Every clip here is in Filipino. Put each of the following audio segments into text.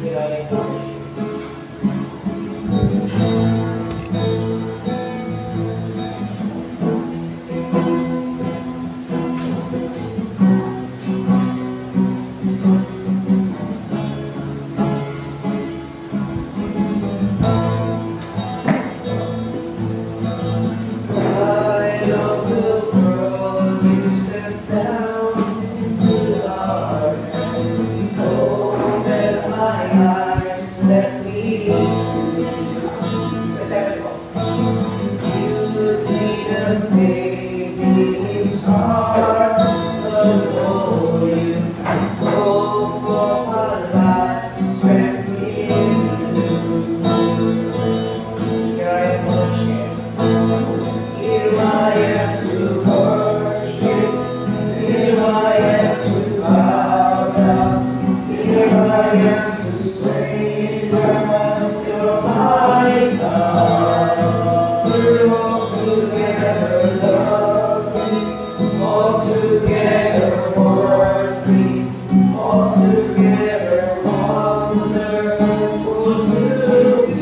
Here I acknowledge you. Light of the world, you step down into darkness. Open my eyes, let me see. Sa 7 ko. You need a baby's heart, adore you. Hope of my life, strength in you. Here I am worshiping. Here I am to worship. Here I am to bow down. Here I am to say that you're my God. We're all together lovely, all together worthy, all together wonderful to be.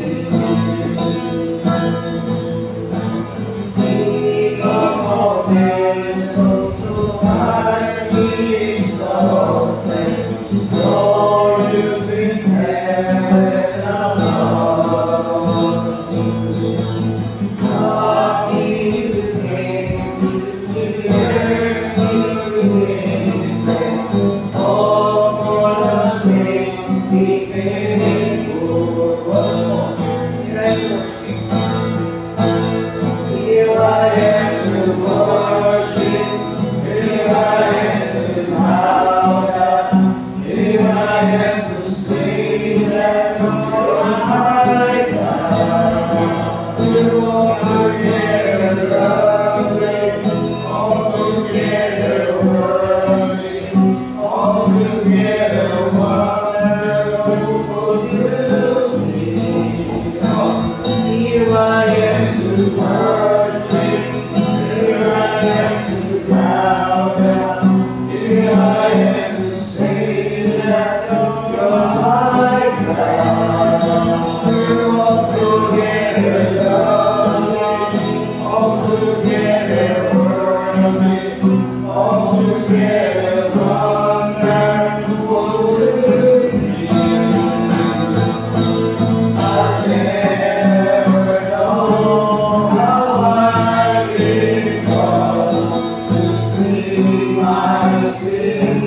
King of all days, so highly exalted, glorious in heaven above. God, you came to the earth, you created all for the sake became poor. Once more, here I worship. Here I am to worship. Here I am to bow down. Here I am to say that you're my God. We're all together lovely, all together worthy, all together wonderful to me. Here I am to worship. Here I am to bow down. Here I am to say that you're my God. We're all together lovely, all together worthy, all together wonderful to me. I've never known how I it was to see my sin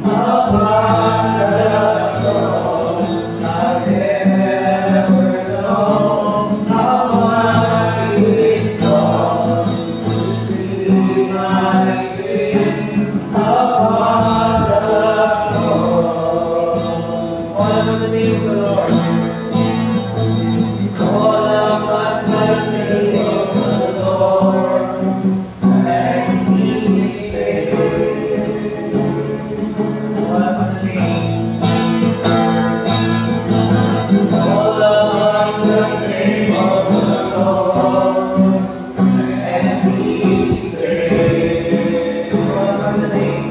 upon the cross. I've never known how it was to see my sin upon the cross. All of the name of the Lord. Call upon the name of the Lord, and He is saved. Call upon the name. Call upon the name of the Lord, and He is saved. Call upon the name.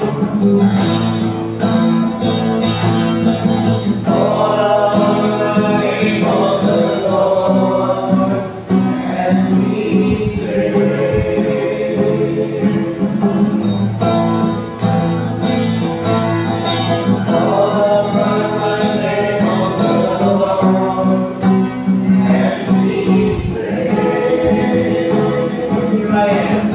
Call upon the name of the Lord, and He is saved. Call upon the name of the Lord, and He is saved. Here I am.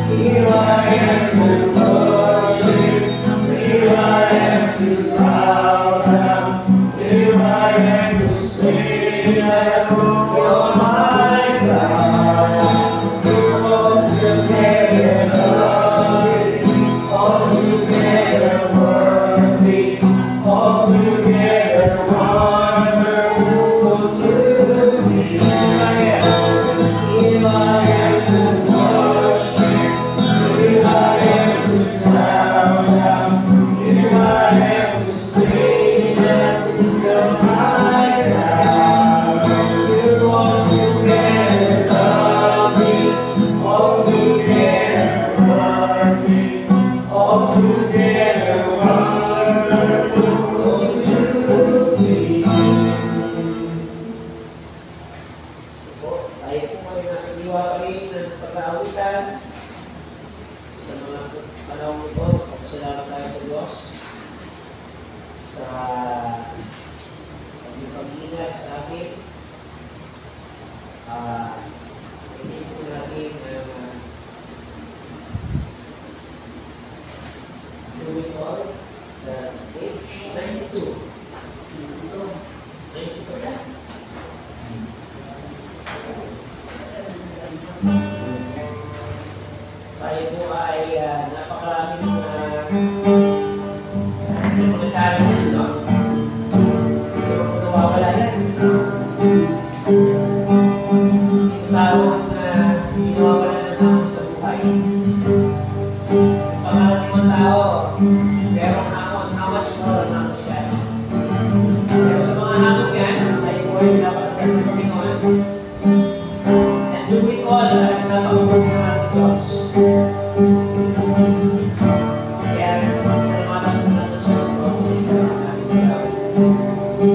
Here I am to worship. Here I am to bow down. Here I am to say that you're my God. We're all together lovely, all together worthy, all together wonderful to me. Here I am to worship. Here I am to bow down. Here I am to say Tayo po ay napakaraming mga challenges, no? Hindi mo po nawawala yan. Yung tawag na hindi nawawala ng tao sa buhay. Yung pangalan ng tao, merong hamon, how much more ang hamon siya. Pero sa mga hamon yan, tayo po ay dapat ang Panginoon. And do it all at napakabog ng ating Diyos. Kaya salamatan po natin siya sa pagpulitan ng ating Diyos.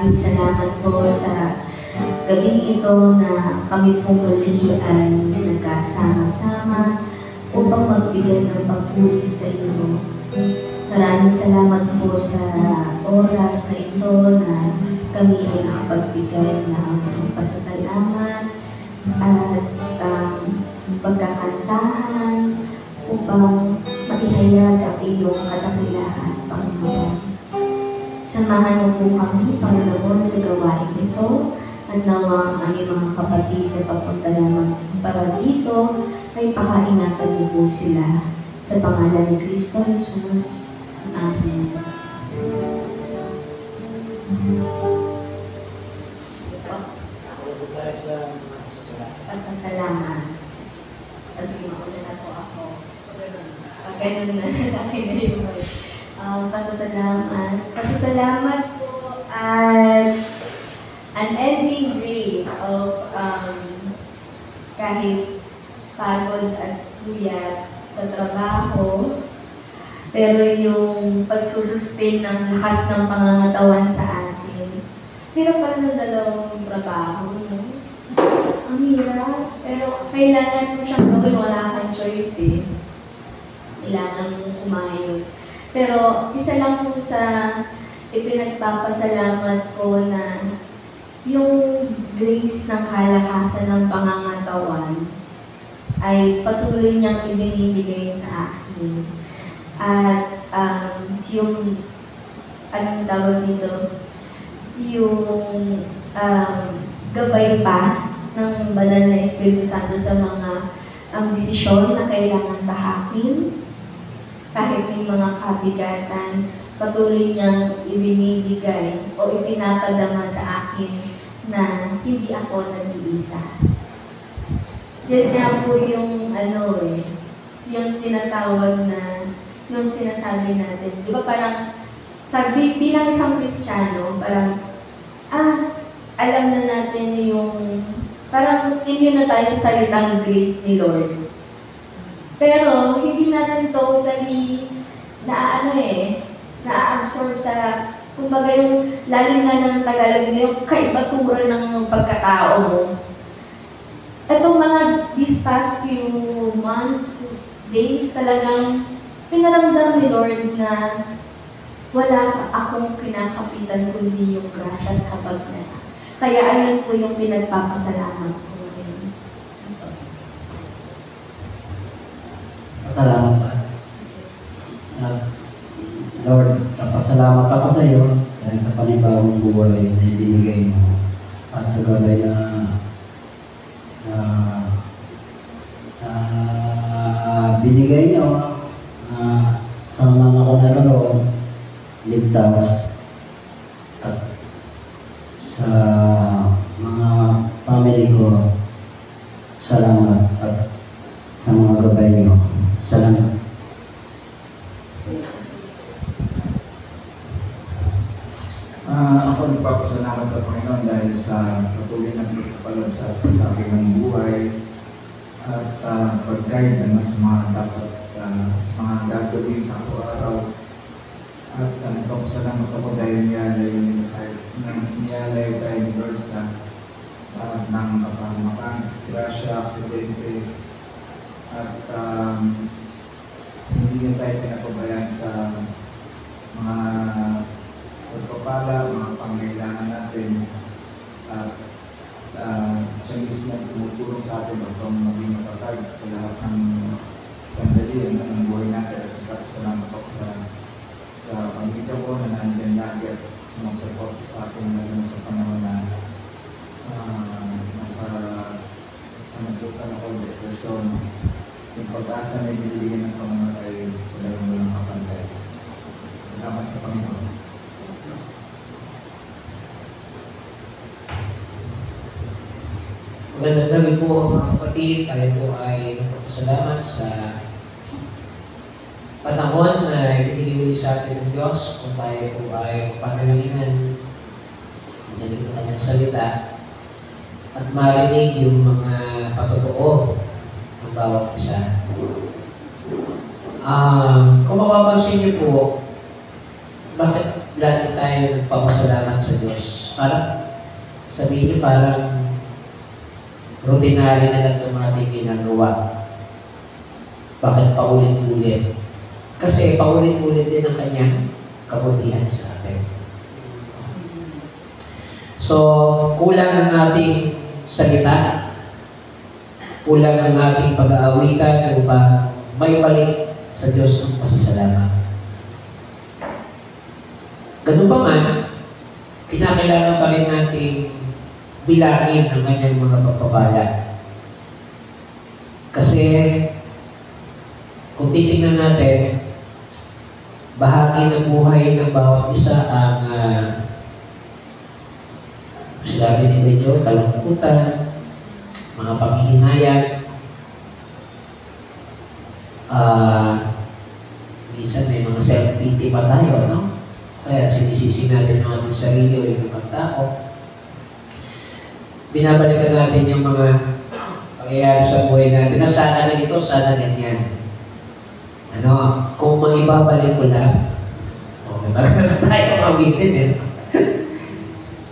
Maraming salamat po sa gabing ito na kami po muli ay nagkasama-sama upang magbigay ng pagpuri sa inyo. Maraming salamat po sa oras na ito na kami ay nakapagbigay ng pasasalamat at pagkakantahan upang maihayag ang iyong kadakilaan, Panginoon. Samahan mo po kami, Panginoon, sa gawain ito at nawa ang aming mga kapatid na papunta lamang para dito ay pakaingatan niyo po sila. Sa pangalan ni Kristo Jesus. Amen. Pasasalamat. Kasi mauna na po ako. Ganun na sa akin na yung pasasalamat. Pasasalamat po at unending grace of kahit pagod at puyat sa trabaho, pero yung pagsusustain ng lakas ng pangangatawan sa atin. Hirap pala ng dalawang trabaho, no? Ang hirap, pero kailangan mo siyang gawin, wala kang choice eh. Kailangan mong kumayod. Pero isa lang po sa ipinagpapasalamat ko na yung grace ng kalakasan ng pangangatawan ay patuloy niyang ibinibigay sa akin. At yung, anong tawag dito, yung gabay pa ng banal na Espiritu Santo sa mga desisyon na kailangan tahakin. Kahit may mga kabigatan, patuloy niyang ibinibigay o ipinapadama sa akin na hindi ako nag-iisa. Yan nga po yung yung tinatawag na, yung sinasabi natin. Di ba parang, bilang isang Kristiyano, parang, alam na natin yung, parang immune na tayo sa salitang grace ni Lord. Pero, hindi natin totally na-absorb sa, kumbaga yung lalim nga ng Tagalog nila, yung kaibatura ng pagkatao mo. Itong these past few months, days, talagang pinaramdam ni Lord na wala akong kinakapitan kundi yung grasya at habag na. Kaya ayun po yung pinagpapasalamat ko. Salamat pa. Lord, napasalamat ako sa iyo dahil sa panibagong buhay na ibinigay mo at sa gabay na binigay niyo sa mga ko naroon, ligtas at sa mga family ko, salamat at sa mga gabay niyo. Salamat. Ako nagpapasalamat sa Panginoon dahil sa patuloy na pagpapalad sa aking ng buhay at pag-guide naman sa mga dapat sa mga gagawin sa araw-araw. At nagpapasalamat ako dahil niyalay tayo ni Lord sa ng kapamakan, disgrasya, aksidente, at hindi niya tayo pinapabayaan sa mga pagpapala, mga pangailangan natin. At siya mismo tumutulong sa atin upang maging matatag sa lahat ng sandali ng buhay natin. At nagpapasalamat ako sa pamilya ko na nandiyan lagi at sumasapot sa akin lalo sa panahon na nasa nabutan ako, depresyon. Yung pag-asa na ibibigay ng Panginoon ay walang kapantay. Salamat sa Panginoon. Magandang gabi po mga kapatid. Tayo po ay nagpapasalamat sa panahon na ibinigay sa atin ng Diyos kung tayo po ay panalangin ng kanyang salita at marinig yung mga patotoo ng bawat isa. Kung mapapansin niyo po, bakit lagi tayo nagpapasalamat sa Diyos? Parang, sabihin niyo parang routinary na lang itong ating ginagawa. Bakit paulit-ulit? Kasi paulit-ulit din ang kanyang kabutihan sa atin. So, kulang ang ating salita, kulang ang ating pag-aawitan upang may balik sa Diyos ang pasasalamat. Ganun pa man, kinakailangan pa rin nating bilangin ang kanyang mga pagpapala. Kasi, kung titingnan natin, bahagi ng buhay ng bawat isa ang sinabi ni Medyo, kalungkutan, mga panghihinayang, minsan may mga self-pity pa tayo, no? Kaya sinisisi natin ang ating sarili o yung ibang tao. Binabalikan natin yung mga pangyayari sa buhay natin na sana na ito, sana ganyan. Kung maibabalik ko lang, may maganda tayo mawitin eh.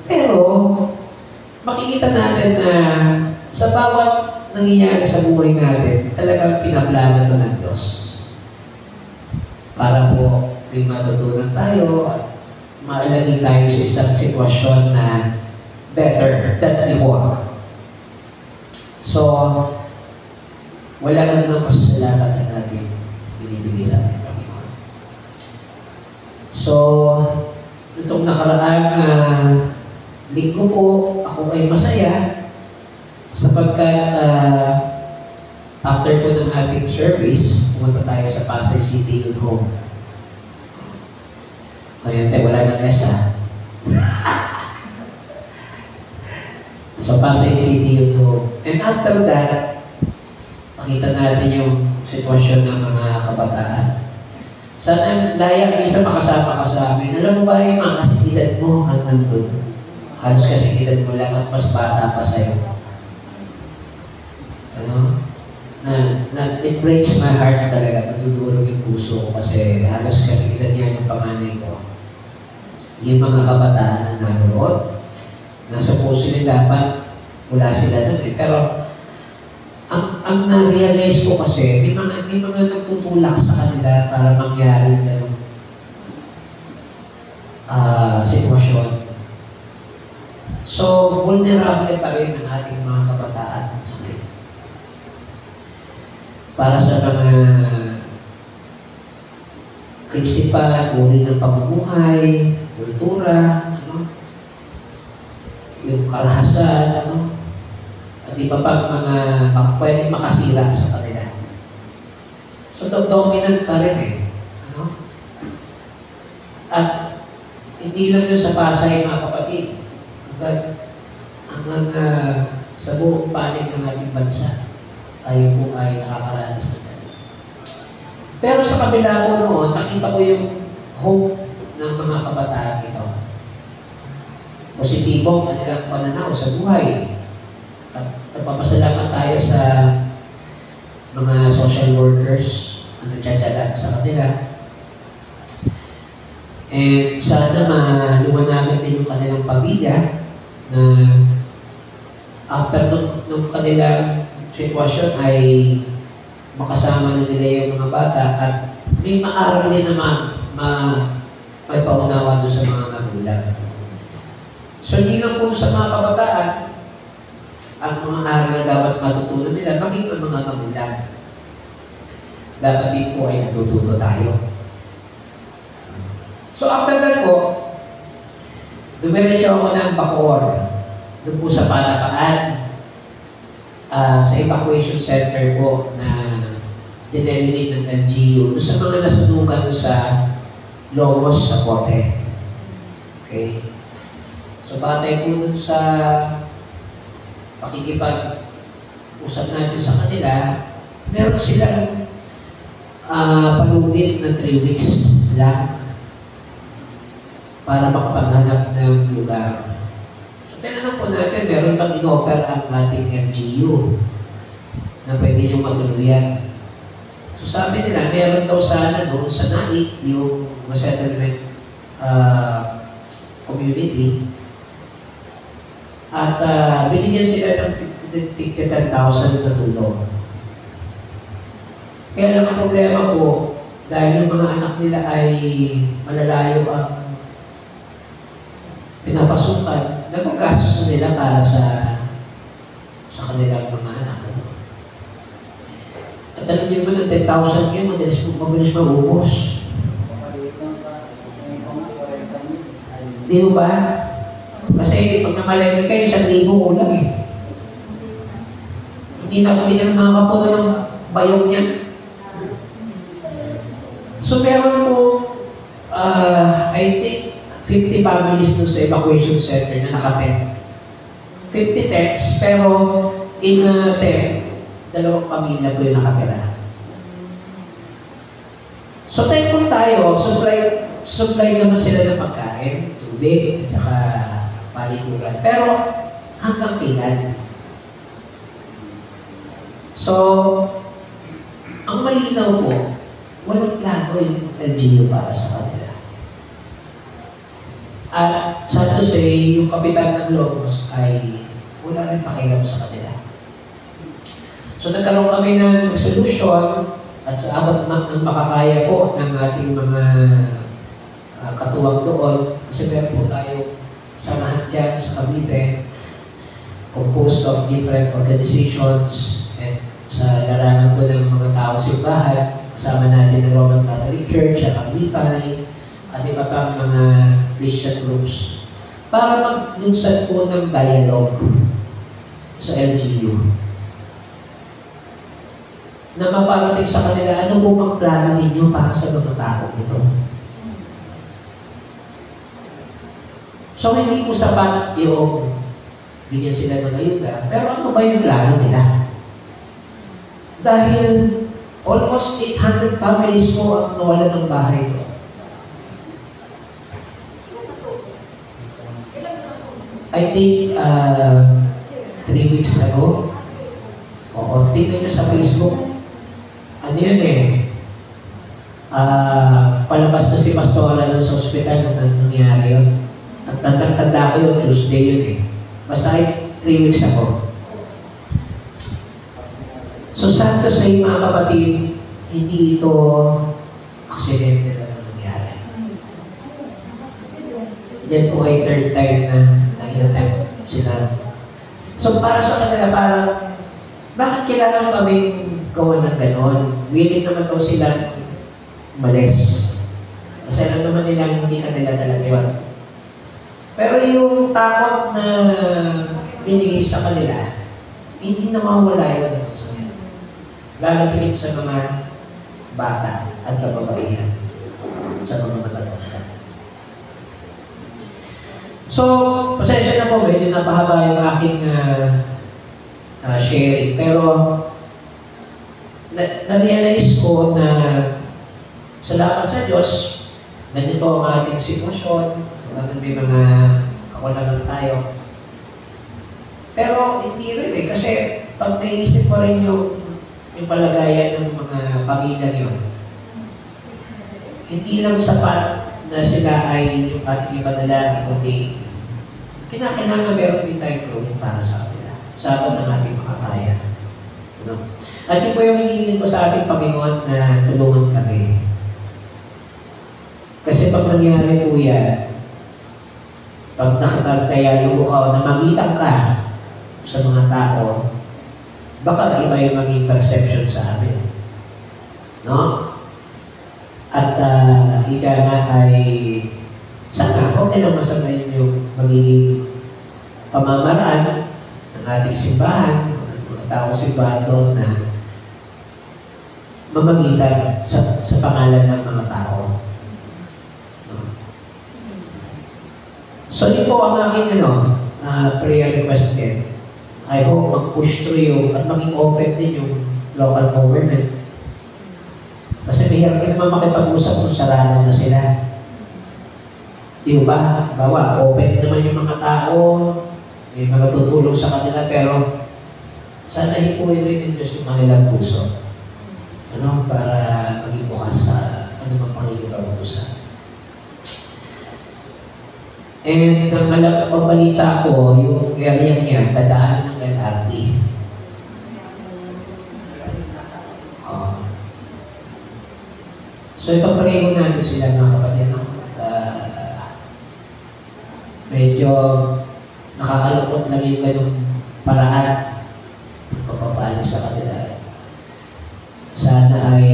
Pero, makikita natin na sa bawat nangyayari sa buhay natin, talagang pinaplano ito ng Diyos. Para po, may matutunan tayo at maalagay tayo sa isang sitwasyon na better than before. So, wala lang ng pasasalamat na natin binibigay natin. So, itong nakaraang linggo po, ako ay masaya sapagkat after po ng ating service, pumunta tayo sa Pasay City Youth Home. Ngayon tayo, wala nang mesa. So, Pasay City Youth Home. And after that, makita natin yung sitwasyon ng mga kabataan. Sana layang isa makasama ka sa amin. Alam mo ba yung mga kasigilad mo hanggang doon? Halos kasigilad mo lang at mas bata pa sa'yo. It breaks my heart talaga. Nadudurog yung puso ko kasi halos kasigilad niya yung panganay ko. Yung mga kabataan na naroon, nasa puso nila dapat wala sila nun eh. Pero ang na-realize ko kasi, may mga nagtutulak sa kanila para mangyari yung ganong sitwasyon. So, vulnerable pa rin ang ating mga kabataan. Para sa mga kaisipan, uri ng pamumuhay, kultura, yung karahasan, at iba pang mga pwede makasira sa kanila. So, dominant pa rin eh. At hindi lang yun sa Pasay, mga kapatid. Hanggang sa buong panig ng ating bansa, tayo po ay nakakaranas na tayo. Pero sa kabila ko noon, nakita ko yung hope ng mga kabataan ito. Positibo ang kanilang pananaw sa buhay. At nagpapasalamat tayo sa mga social workers na nagtsatsaga sa kanila. And sana maluwanagan din yung kanilang pamilya na after nung kanilang sitwasyon ay makasama na nila yung mga bata at may maaral din naman may paunawa doon sa mga magulang. So, hindi lang po sa mga kabataan ang mga aral na dapat matutunan nila, maging ang mga magulang. Dapat din po ay natututo tayo. So, after that po, dumiretso ako ng Bacoor, doon po sa Palapaan, sa evacuation center po na dinelili ng LGU, doon sa mga nasunugan sa Lobos sa Pote. Okay? So, batay po dun sa pakikipag-usap natin sa kanila, meron silang palugit na 3 weeks lang para makapaghanap ng lugar. So, tinanong po natin, meron bang in-offer ang ating LGU na pwede nyo matuluyan. So, sabi nila, meron daw sana doon sa NAIC, yung resettlement community, At binigyan sila ng 10,000 na tulong. Kaya lang ang problema po, dahil yung mga anak nila ay malalayo ang pinapasukan, nagagastos nila para sa kanilang mga anak. At alam niyo naman, ang 10,000 yun, mabilis maubos. Di ba? Kasi pag namalay kayo, 1,000 ulang eh. Hindi na makakapuno ng bayong niya. So meron po, I think, 50 families doon sa evacuation center na nakatent. 50 tents, pero in 10, 2 pamilya po yung nakatira. So thankful tayo, supply naman sila ng pagkain, tubig, at saka paliguran. Pero hanggang kailan? So, ang malinaw po, walang plano yung LGU para sa kanila. At sad to say, yung kapitan ng Logos ay wala rin pakialam sa kanila. So nagkaroon kami ng solution at sa abot ng makakaya po ng ating mga katuwang doon, kasi meron po tayo samahan dyan sa Cavite, composed of different organizations and sa larangan po ng mga tao sa bahay. Kasama natin ang Roman Catholic Church, ang Aglipay, at iba pang mga Christian groups para maglunsad po ng dialogue sa LGU na maparating sa kanila, ano po ang plano ninyo para sa mga tao ito. So hindi po sapat yung bigyan sila ng ayuda, pero ano ba yung plano nila? Dahil almost 800 families po ang nawala ng bahay ko. I think 3 weeks ago, o tingnan nyo sa Facebook, ano yun eh, palabas na si Pastora doon sa ospital nung nangyari yun. At tanda ko yun, Tuesday yun eh. Basta 3 weeks ago. So sad to say mga kapatid, hindi ito aksidente na nangyari. Yan po ay third time na nag-attempt sila. So para sa kanila, parang bakit kailangan kami gawa ng gano'n? Willing naman daw sila umalis. Kasi alam naman nila hindi kanila talaga yun. Pero yung takot na binigay sa kanila, hindi na mawala yun. Lalagin sa mga bata at kababaihan sa mga matatanda. So, pasensya na po, medyo napahaba yung aking sharing. Pero, na-realize ko na salamat sa Diyos, ganito ang ating sitwasyon, may mga kakulangan tayo. Pero, hindi rin eh, kasi pag naisip ko rin yung palagayan ng mga pamilya niyo, hindi lang sapat na sila ay yung ating ipadala, kundi kinakailangan meron din tayong gawin para sa kanila. Sapat ng ating makakaya. At yun po yung hingin ko sa ating Panginoon na tulungan kami. Kasi pag nangyari po yan, pag nakatagkaya yung na magitan ka sa mga tao, baka iba yung maging perception sa amin. No? At ika nga ay sana, okay lang masabayin yung magiging pamamaraan ng ating simbahan, ng mga tao simbahan doon na mamagitan sa pangalan ng mga tao. No? So, yun po ang aking prayer request din. I hope mag-push through yung at maging open din yung local government. Kasi mahirap din naman makipag-usap kung sarado na sila. Di ba? Bawa, open naman yung mga tao, may mga tutulong sa kanila, pero sana hipuin rin yung Diyos yung kanilang puso. Para maging bukas sa anumang pangingin usa. And ang pagbalita ko, yung area niya, dadaan ng LRT. So ito pareho natin sila mga kapatid. No? Medyo nakakalungkot na rin ganung paraan pagpapalo sa kanila. Sana ay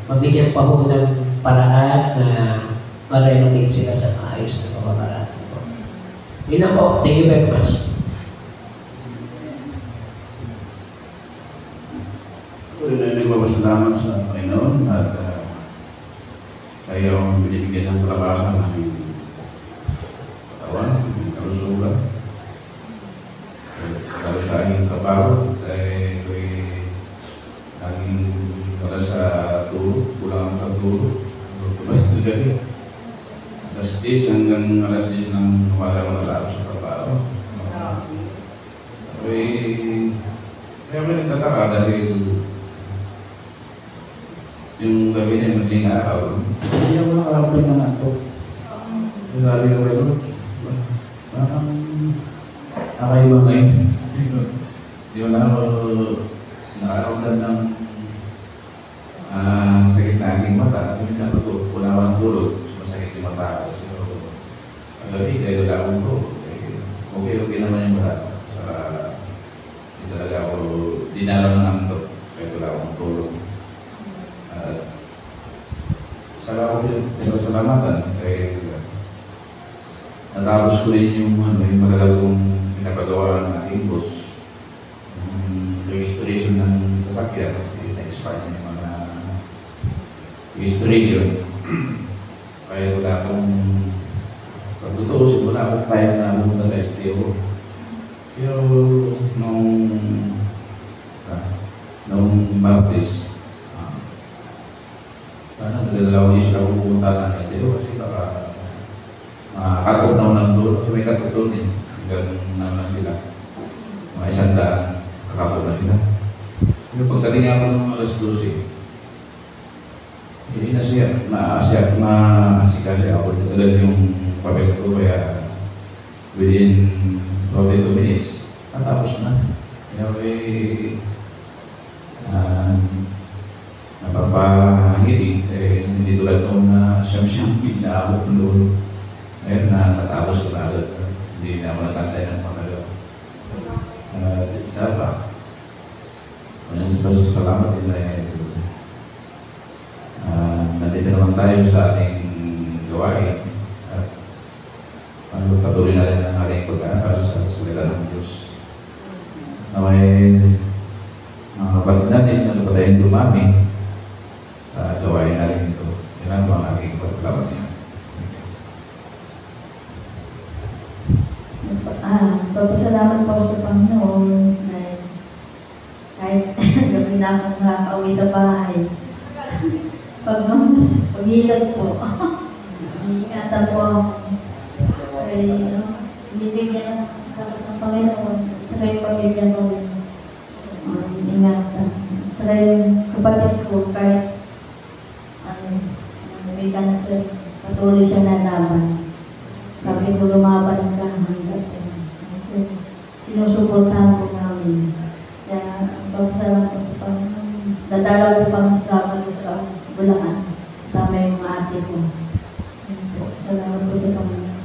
mabigyan pa ho ng paraan na ma-relocate sila sa maayos na pamamaraan. Yun lang po. Thank you very much. Nagpapasalamat sa Panginoon at kayong binibigyan ng kalabasan ng aming katawan, ng kalusugan. Kalau sa aking trabaho, ako'y naging wala sa tulog, kulang ang pagtulog. Tumas na gabi. Alas 10 hanggang alas 10 ng umaga malalaos sa trabaho. Kaya may nagtataka dahil yung gabi na madaling araw, hindi ako nakarampay na nato. Sabi ko kayo, parang nakaiba ngayon. Hindi ko na ako nakaramdam ng sakit na aking mata. Kasi minsan pag wala akong tulog, masakit yung mata. So, ang gabi, dahil wala akong tulog. Okay naman yung mata. Hindi talaga ako dinalaw ng antok. Kahit wala akong tulog. Salamat din, pinasalamatan kay natapos ko rin yung matagal kong pinapagawa ng aking boss. Registration ng sasakyan kasi na-expire yung mga registration. Kaya wala akong pagtutuusin, wala akong kaya na pumunta sa LTO. Pero nung Martes, nagdadalawang isla kung pumunta na LTO kasi baka makakatop na ng doon kasi may katop doon eh. Hanggang naman sila. Mga 100 kakatop na sila. Pero pagdating ako ng alas 12, hindi na siya, maasikasya ako. Dito yung papel ko kaya within 22 minutes, natapos na. Kaya napapahangiti, hindi tulad noon na siyang pinaabot doon. Ngayon na natapos ko na agad. Hindi na ako natantay ng pangalaw. Isa pa. Salamat din na nandito naman tayo sa ating gawain. At patuloy na rin ang ating pag-aaral sa salita ng Diyos. Na may mga kapatid natin na napatayin dumami sa gawain natin ito. Yan ang mga aking pasalamat niya. Papasalamat po sa Panginoon na kahit gabi na akong nakakauwi sa bahay. Pag-hilad po, ingatan po ako. Binibigyan ako sa Panginoon at saka yung pamilya ko. Ingatan. Saka yung kapatid ko, kahit may cancer, patuloy siya na laban. Sabi ko lumaban ka hanggat. Sinusuportahan ko namin. Kaya pagpasalamat ko sa Panginoon. Dadalaw ko pang sa Bulacan. Tama yung mga ate ko. Salamat po sa Panginoon.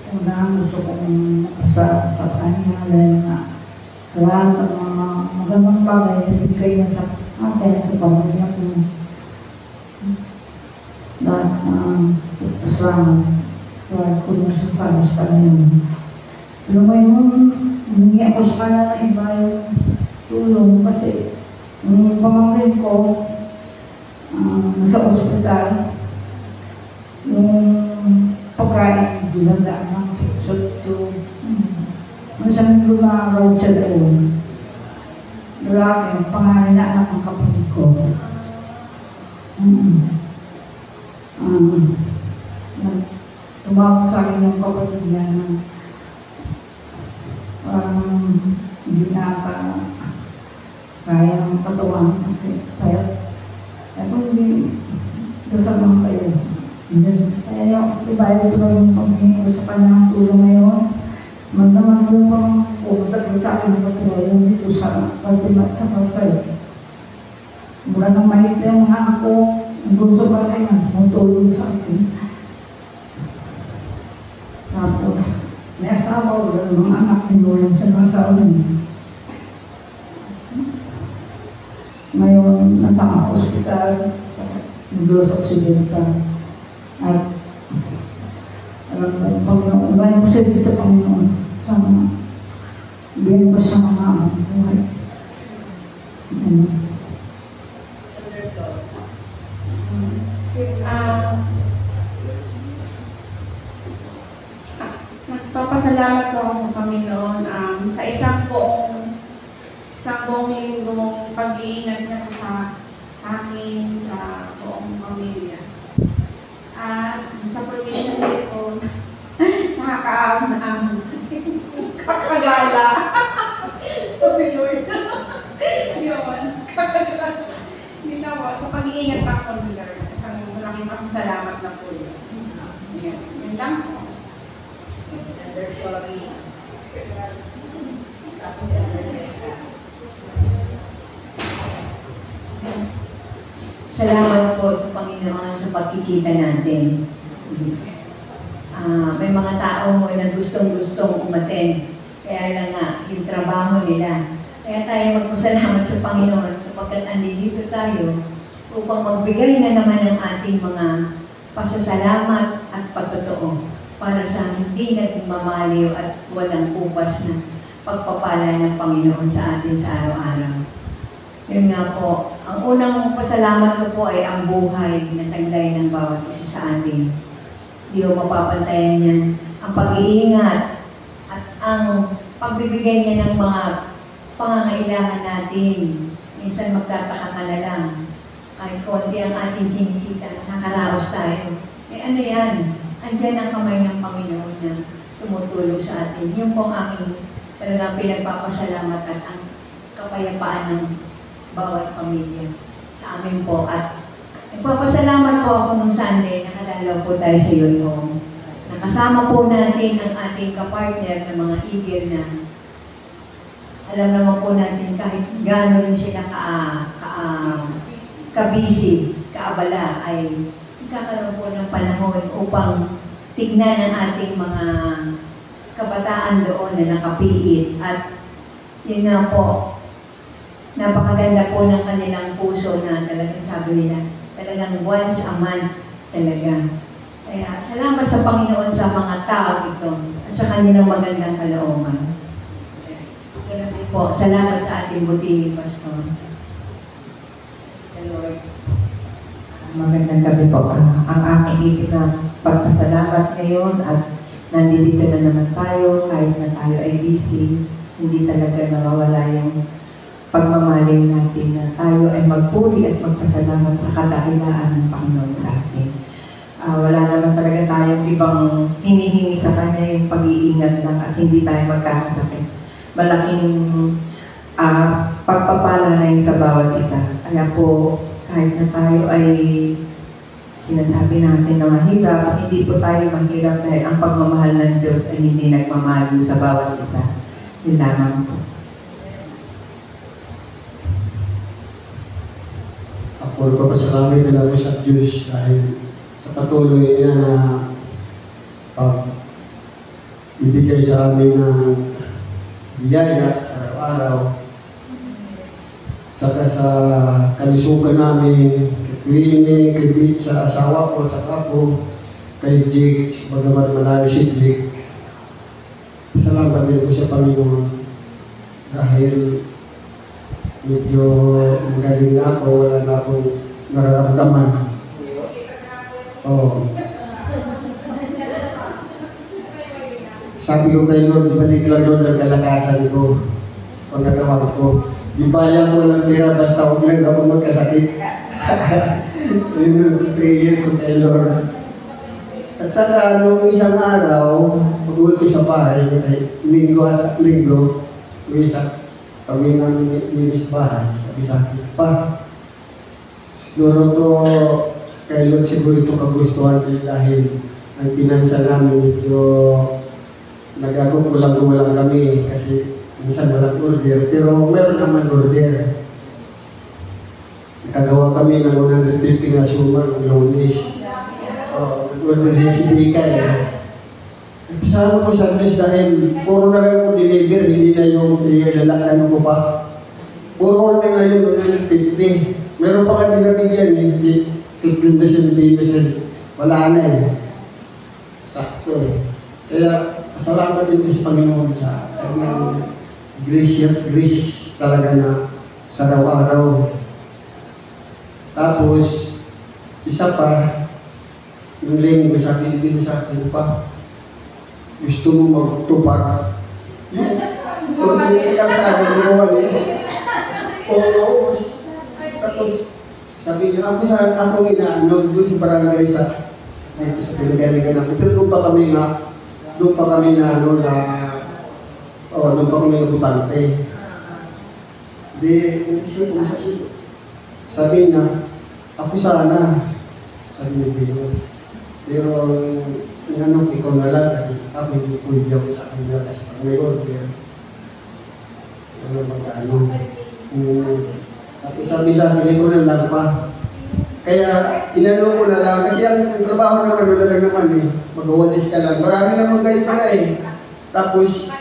Unang gusto kong sa kanya dahil nga salamat ang mga magandang bagay na bigay na sa akin sa pamilya ko. Lahat salamat. Lahat ko na sasama sa Panginoon. Pero ngayon, humingi ako sa kanya na iba yung tulong kasi yung pamangkin ko nasa ospital, yung pagkain dinadaan ng sexo. Minsan lumaraw siya doon. Lalaki, ang pangalan na anak ng kapatid ko. Tumawag sa akin ng kapatid niya na hindi kaya ng katawan kasi kaya kung hindi dasal lang kayo. Kaya yung ibayad ko lang yung paghingi ko sa kanya ng tulong ngayon. Magnaman ko pang pumunta sa akin ng katulong dito sa pagtimat sa Pasay. Mura nang mahit yung mga anak ko, ang bunso pa rin ang tulong sa akin. Tapos, may asawa ko, mga anak ninulang sa asawa niya. Ngayon, nasa hospital, Dos Occidental. At alam mo, Panginoon, bayan ko sila sa Panginoon. Sana, biyan ko siya mga amang buhay. Nagpapasalamat po ako sa Panginoon sa isang buong linggong pag-iingat niya po sa akin, sa buong pamilya. At sa provision day ko, nakakaaw na ang kakagala. Sorry Lord. Yun, kakagala. Hindi na po, sa pag-iingat ako ni Lord. Isang malaking pasasalamat na po yun. Yan lang po. Salamat po sa Panginoon sa pagkikita natin. May mga tao mo na gustong-gustong umaten. Kaya lang nga, yung trabaho nila. Kaya tayo magpasalamat sa Panginoon sapagkat andito tayo upang magbigay na naman ng ating mga pasasalamat at patotoo para sa hindi nagmamaliw at walang upas na pagpapala ng Panginoon sa atin sa araw-araw. Yun nga po, ang unang pasalamat ko po ay ang buhay na taglay ng bawat isa sa atin. Hindi ko mapapantayan yan. Ang pag-iingat at ang pagbibigay niya ng mga pangangailangan natin. Minsan magtataka ka na lang. Kahit konti ang ating kinikita, nakaraos tayo. Ano yan? Andyan ang kamay ng Panginoon na tumutulong sa atin. Yung po ang aking talagang pinagpapasalamat at ang kapayapaan ng bawat pamilya sa amin po. At nagpapasalamat po ako nung Sunday, nakadalaw po tayo sa Yulong. Nakasama po natin ang ating kapartner ng mga igir na alam naman po natin kahit gano'n rin sila ka-busy, kaabala, ay nagkakaroon po ng panahon upang tignan ang ating mga kabataan doon na nakapiit. At yun nga po, napakaganda po ng kanilang puso na talagang sabi nila, talagang once a month talaga. Kaya salamat sa Panginoon sa mga tao ito at sa kanilang magandang kalooban. Kaya po, salamat sa ating buti, Pastor. The Lord. Magandang gabi po. Ang aking ibig na pagpasalamat ngayon at nandito na naman tayo, kahit na tayo ay busy, hindi talaga nawawala yung pagmamaling natin na tayo ay magpuri at magpasalamat sa kadakilaan ng Panginoon sa atin. Wala naman talaga tayong ibang hinihingi sa Kanya, yung pag-iingat lang at hindi tayo magkakasakit. Malaking pagpapala na yun sa bawat isa. Kaya po, kahit na tayo ay sinasabi natin na mahirap, hindi po tayo mahirap dahil ang pagmamahal ng Diyos ay hindi nagmamahal sa bawat isa. Yun lamang po. Ako nagpapasalamat talaga sa Diyos dahil sa patuloy niya na ibigay sa amin ng biyaya sa araw-araw. Saka sa kalisugan namin, kay Queenie, kay Bit, sa asawa ko, sa ako, kay Jake, bagamat malayo si Jake. Salamat din ko sa Panginoon dahil medyo magaling na ako, wala na akong nararamdaman. Oh. Sabi ko kay Lord, ibalik lang doon ang kalakasan ko, pagkatawag ko. Ibaya ko lang tira, basta huwag lang ako magkasakit. Yun yung prayer ko kay Lord. At saka nung isang araw, pag-uwi ko sa bahay, linggo, may isang kami namin nilis bahay, sabi sa akin, pa, siguro to, kay Lord siguro ito kagustuhan ko dahil ang pinansa namin medyo nagkukulang-kulang kami kasi minsan walang order, pero meron naman order. Nakagawa kami ng 150 na sumang Lunes. Nag-order din si Bikay. Kasama ko sa Lunes dahil puro na lang ko deliver, hindi na yung ilalakano ko pa. Puro order na yun, 150. Meron pa ka dinabigyan, hindi kikinda siya ni Bibis. Wala na eh. Sakto eh. Kaya, salamat din sa Panginoon sa kanyang grace talaga na sa araw-araw. Tapos, isa pa, yung linggo sa akin, hindi sa akin pa, gusto mo magtupad. Kung hindi siya sa akin, gawin eh. Oo. Tapos, sabi niyo, ako inaano, doon sa barangay sa pinagalingan namin. Pero doon pa kami na, doon pa kami nabutante. Hindi, isip ko sabi niya, ako sana, sabi niya Diyos. Pero, inanong ikaw na lang, kasi ako hindi pwede ako sa akin na, kasi pag may order, ano mag-ano. At sabi sa akin, ikaw na lang pa. Kaya, inano ko na lang, kasi ang trabaho naman, wala lang naman eh, mag-awalis ka lang. Marami naman kayo pala eh. Tapos,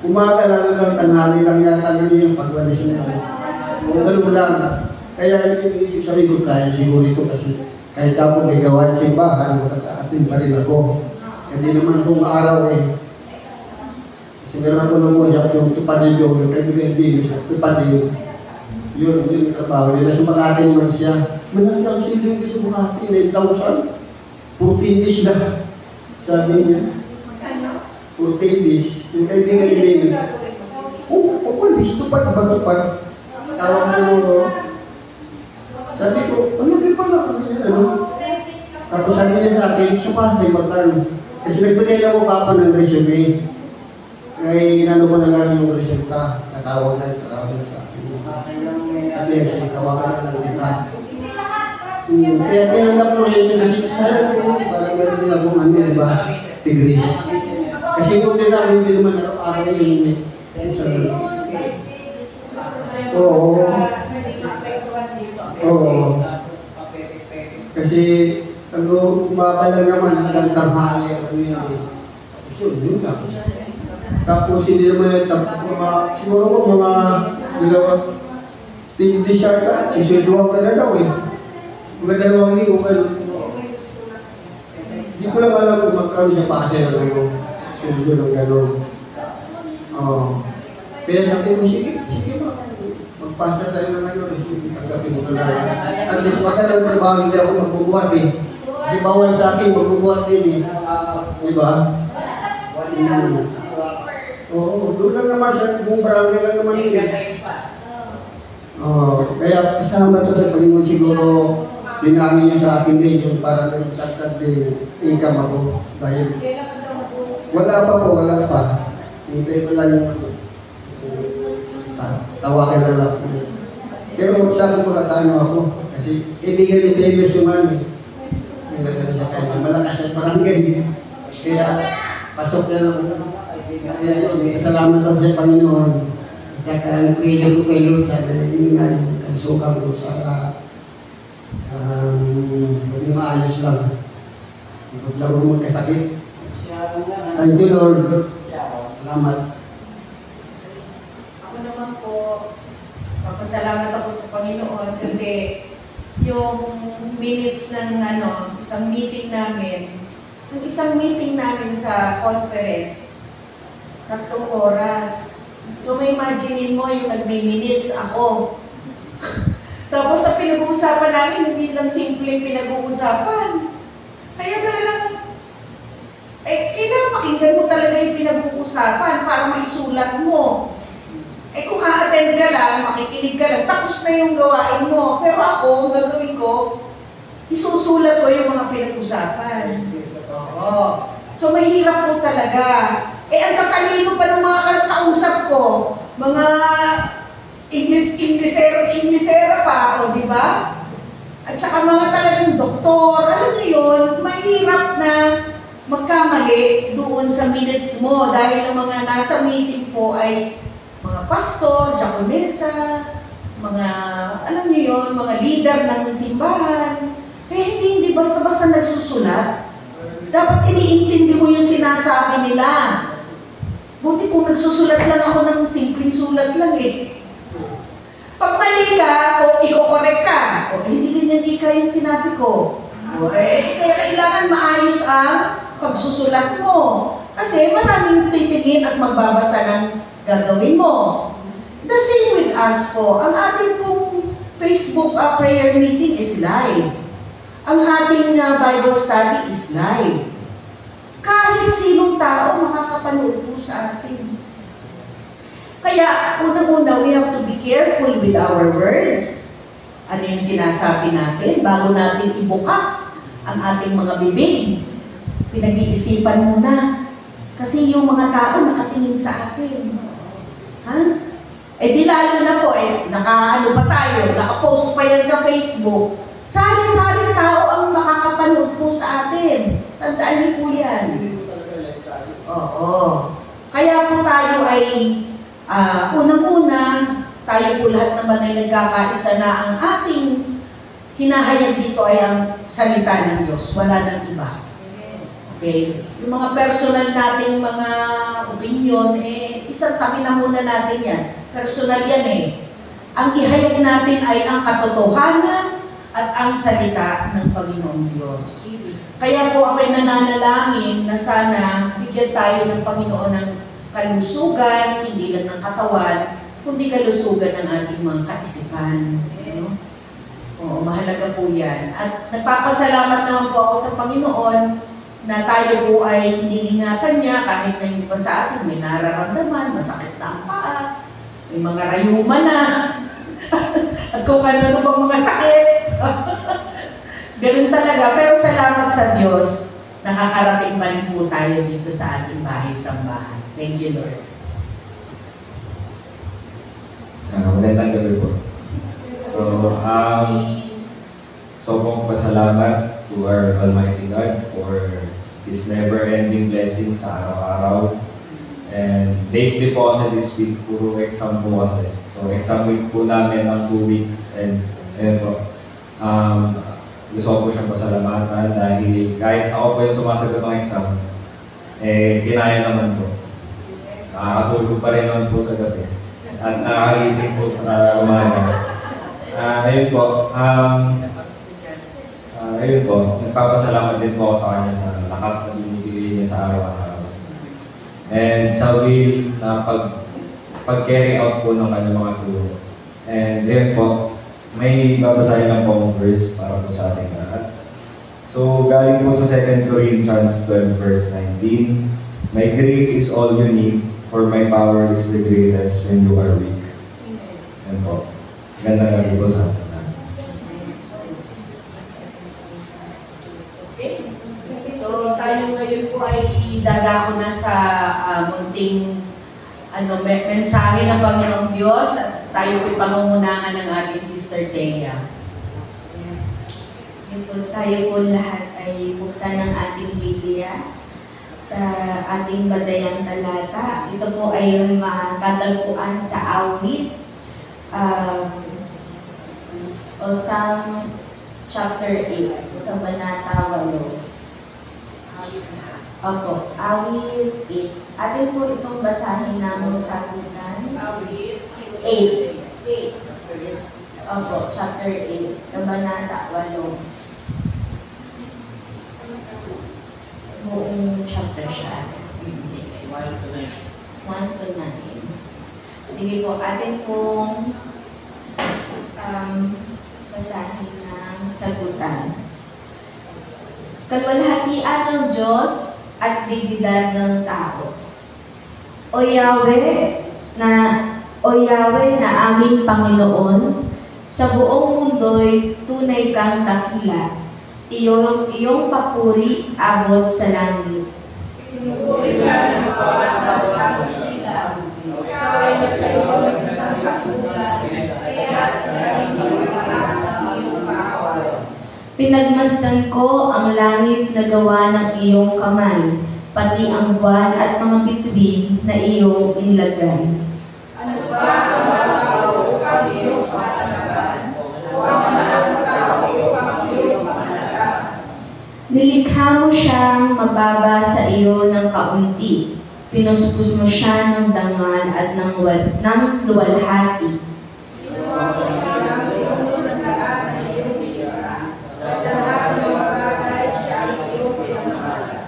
umaga lang hanggang tanghali lang yata na yung pag-awalis na lang. O gano'n lang. Kaya yung sabi ko, kaya siguro ito kasi kahit ako may gawain sa bahay, makakaatin pa rin ako. Hindi naman akong araw eh. Kasi meron ako nung uyak yung tupanin yung kaibigan, tupanin. Yun yung trabaho nila. Sa Makati naman siya. Manang siling sa Makati, 9,000. 14 days na. Sabi niya. 14 days. Yung kaibigan. Papalis, tupad. Tawag mo. Sabi ko, ano kayo pala? Tapos sabi niya sa akin, sa Pasay, magkano. Kasi nagbigay lang ko papa ng resume. Kaya inano ko na lang yung resulta. Natawag na sa akin. Sabi niya, tawagan na lang kita. Kaya tinanggap ko rin kasi sayang ko, parang meron din akong ano, diba? Tigris. Kasi kung sinabi, hindi naman araw-araw yun. Oo. Oo. Kasi, ano, umaka lang naman hanggang tanghali. Ano yun lang. Tapos, hindi naman siguro ko mga t-shirt ka, sisuduhan ka na daw eh. Mga 2 linggo ka. Hindi ko lang alam kung magkaroon siya pa kasi ng sudo ng gano'n. Kaya sabi ko, sige magpasa tayo ng ano, tanggapin mo na lang. At least baka lang trabaho, hindi ako magbubuhat eh. Kasi bawal sa akin, magbubuhat din eh. Diba? Oo, doon lang naman sa buong barangay lang naman yun. Kaya kasama ito sa Panginoon siguro, dinami niya sa akin din yung para nagtatag din income ako. Dahil wala pa. Hintay ko lang yung tawakan na lang. Pero sabi ko katano ako, kasi ibigay ni David yung mami. Malakas ang barangay. Kaya pasok na lang. Kaya yun, salamat ako sa Panginoon. At saka ang prayer ko kay Lord, sabi na yun nga yung kansukan ko sa hindi maayos lang. Huwag lang mo magkasakit. Thank you, Lord. Salamat. Ako naman po, papasalamat ako sa Panginoon kasi yung minutes ng isang meeting namin sa conference, 3 oras. So may imaginein mo yung nagme-minutes ako. Tapos sa pinag-uusapan namin, hindi lang simpleng pinag-uusapan. Kaya talagang, kailangan pakinggan mo talaga yung pinag-uusapan para maisulat mo. Kung a-attend ka lang, makikinig ka lang, tapos na yung gawain mo. Pero ako, ang gagawin ko, isusulat ko yung mga pinag-usapan. So mahirap po talaga. Ang tatalino pa ng mga kausap ko, mga saka mga talagang doktor, alam niyo yun, mahirap na magkamali doon sa minutes mo dahil ang mga nasa meeting po ay mga pastor, diakonesa, mga, alam niyo yun, mga leader ng simbahan. Hindi basta-basta nagsusulat. Dapat iniintindi mo yung sinasabi nila. Buti kung nagsusulat lang ako ng simpleng sulat lang eh. Pag mali ka, o iko-correct ka, o hindi ganyan ika yung sinabi ko. Kaya kailangan maayos ang pagsusulat mo. Kasi maraming titingin at magbabasa ng gagawin mo. The same with us po. Ang ating pong Facebook prayer meeting is live. Ang ating Bible study is live. Kahit sinong tao makakapanood po sa atin. Kaya, unang-una, we have to be careful with our words. Ano yung sinasabi natin bago natin ibukas ang ating mga bibig. Pinag-iisipan muna. Kasi yung mga tao nakatingin sa atin. Ha? Eh di lalo na po, naka-ano pa tayo, naka-post pa yan sa Facebook. Sari-sari tao ang makakapanood po sa atin. Tandaan niyo po yan. Oo. Kaya po tayo ay unang-una, tayo po lahat naman ay nagkakaisa na ang ating hinahayag dito ay ang salita ng Diyos. Wala nang iba. Okay? Yung mga personal nating mga opinion, isang tabi na muna natin yan. Personal yan eh. Ang ihayag natin ay ang katotohanan at ang salita ng Panginoong Diyos. Kaya po ako'y nananalangin na sana bigyan tayo ng Panginoon ng kalusugan, hindi lang ng katawan, kundi kalusugan ng ating mga kaisipan. Oo, mahalaga po yan. At nagpapasalamat naman po ako sa Panginoon na tayo po ay iniingatan niya kahit na hindi pa sa atin may nararamdaman, masakit na ang paa, may mga rayuma na, at kung ano bang mga sakit. Ganun talaga. Pero salamat sa Diyos, nakakarating pa rin po tayo dito sa ating bahay-sambahan. Thank you, Lord. Magandang gabi po. Sobrang pasalamat to our Almighty God for His never-ending blessing sa araw-araw. And lately po kasi this week, puro exam po kasi. So exam week po namin ng 2 weeks. And po, gusto ko po siyang pasalamatan dahil kahit ako po yung sumasagot ng exam, kinaya naman po. Nakakatulog pa rin naman po sa gabi. At nakakagising po sa umaga. Ayun po, nagpapasalamat din po ako sa kanya sa lakas na binibigay niya sa araw-araw. And sa will na pag-carry out po ng kanyang mga turo. And then po, may babasahin lang po ang verse para po sa ating lahat. So, galing po sa 2 Corinthians 12 verse 19, "My grace is all you need, for my power is the greatest when you are weak." Yan po. Ganda nga po sa atin. So, tayo ngayon po ay dadako na sa munting mensahe ng Panginoong Diyos at tayo po'y pangungunahan ng ating Sister Thea. Tayo po lahat ay buksan ng ating Biblia sa ating badayang talata. Ito po ay matatagpuan sa awit o Psalm chapter 8, Kabanata 8. Opo, awit 8. Atin po itong basahin namin sa awitan. Awit 8. Opo, chapter 8, Kabanata 8. Buong chapter siya. 1 to 9. Sige po, atin pong basahin ng sagutan. Kalwalhatian ng Diyos at dignidad ng tao. O Yahweh na aming Panginoon, sa buong mundo'y tunay kang dakila. Iyong papuri abot sa langit. Pinupuri ka ng bawat sila. Ikaw ay nagtayo ng isang kapulan, kaya naging ang iyong kaaway. Pinagmasdan ko ang langit na gawa ng iyong kamay, pati ang buwan at mga bituin na iyong inilagay. Ano ba ang tao upang iyong patanagan? O ang mga tao upang iyong patanagan? Nilikha mo siyang mababa sa iyo ng kaunti. Pinuspos mo siya ng dangal at ng luwalhati. Ginawa mo siya ng iyong nagdaan ng iyong biyaya. Sa lahat ng mga bagay siya ang iyong pinamahalan.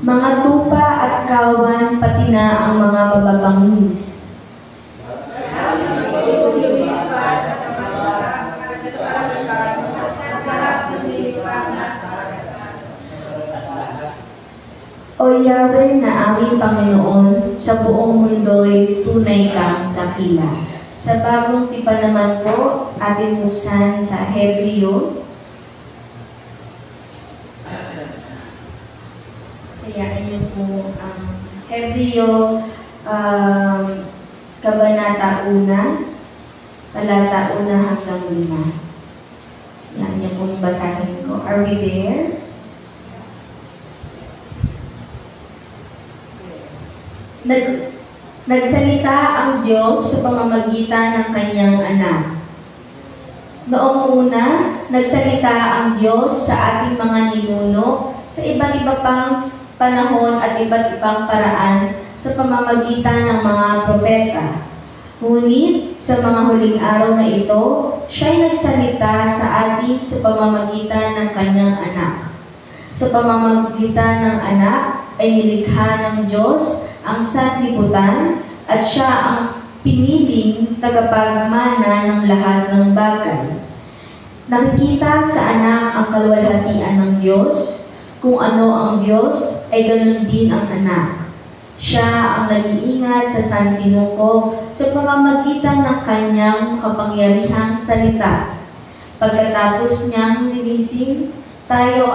Mga tupa at kawan, pati na ang mga mababangis. Kaya ang iyong lumipad at ang mga sa karagatan at lahat ng nilipad na sa karagatan. O Yahweh na aming Panginoon, sa buong mundo'y tunay kang dakila. Sa bagong tipan naman po, ating buksan sa Hebreo. Hayaan niyo po ang Hebreo, Kabanata 1, Talata 1 hanggang 5. Yan niyo pong basahin ko. Are we there? Nagsalita ang Diyos sa pamamagitan ng kanyang anak. Noong una, nagsalita ang Diyos sa ating mga ninuno sa iba't iba pang panahon at iba't ibang paraan sa pamamagitan ng mga propeta. Ngunit sa mga huling araw na ito, siya'y nagsalita sa atin sa pamamagitan ng kanyang anak. Sa pamamagitan ng anak ay nilikha ng Diyos ang sanlibutan at siya ang piniling tagapagmana ng lahat ng bagay. Nakikita sa anak ang kaluwalhatian ng Diyos. Kung ano ang Diyos, ay ganun din ang anak. Siya ang nag-iingat sa sansinuko sa pamamagitan ng kanyang makapangyarihang salita. Pagkatapos niyang nilising tayo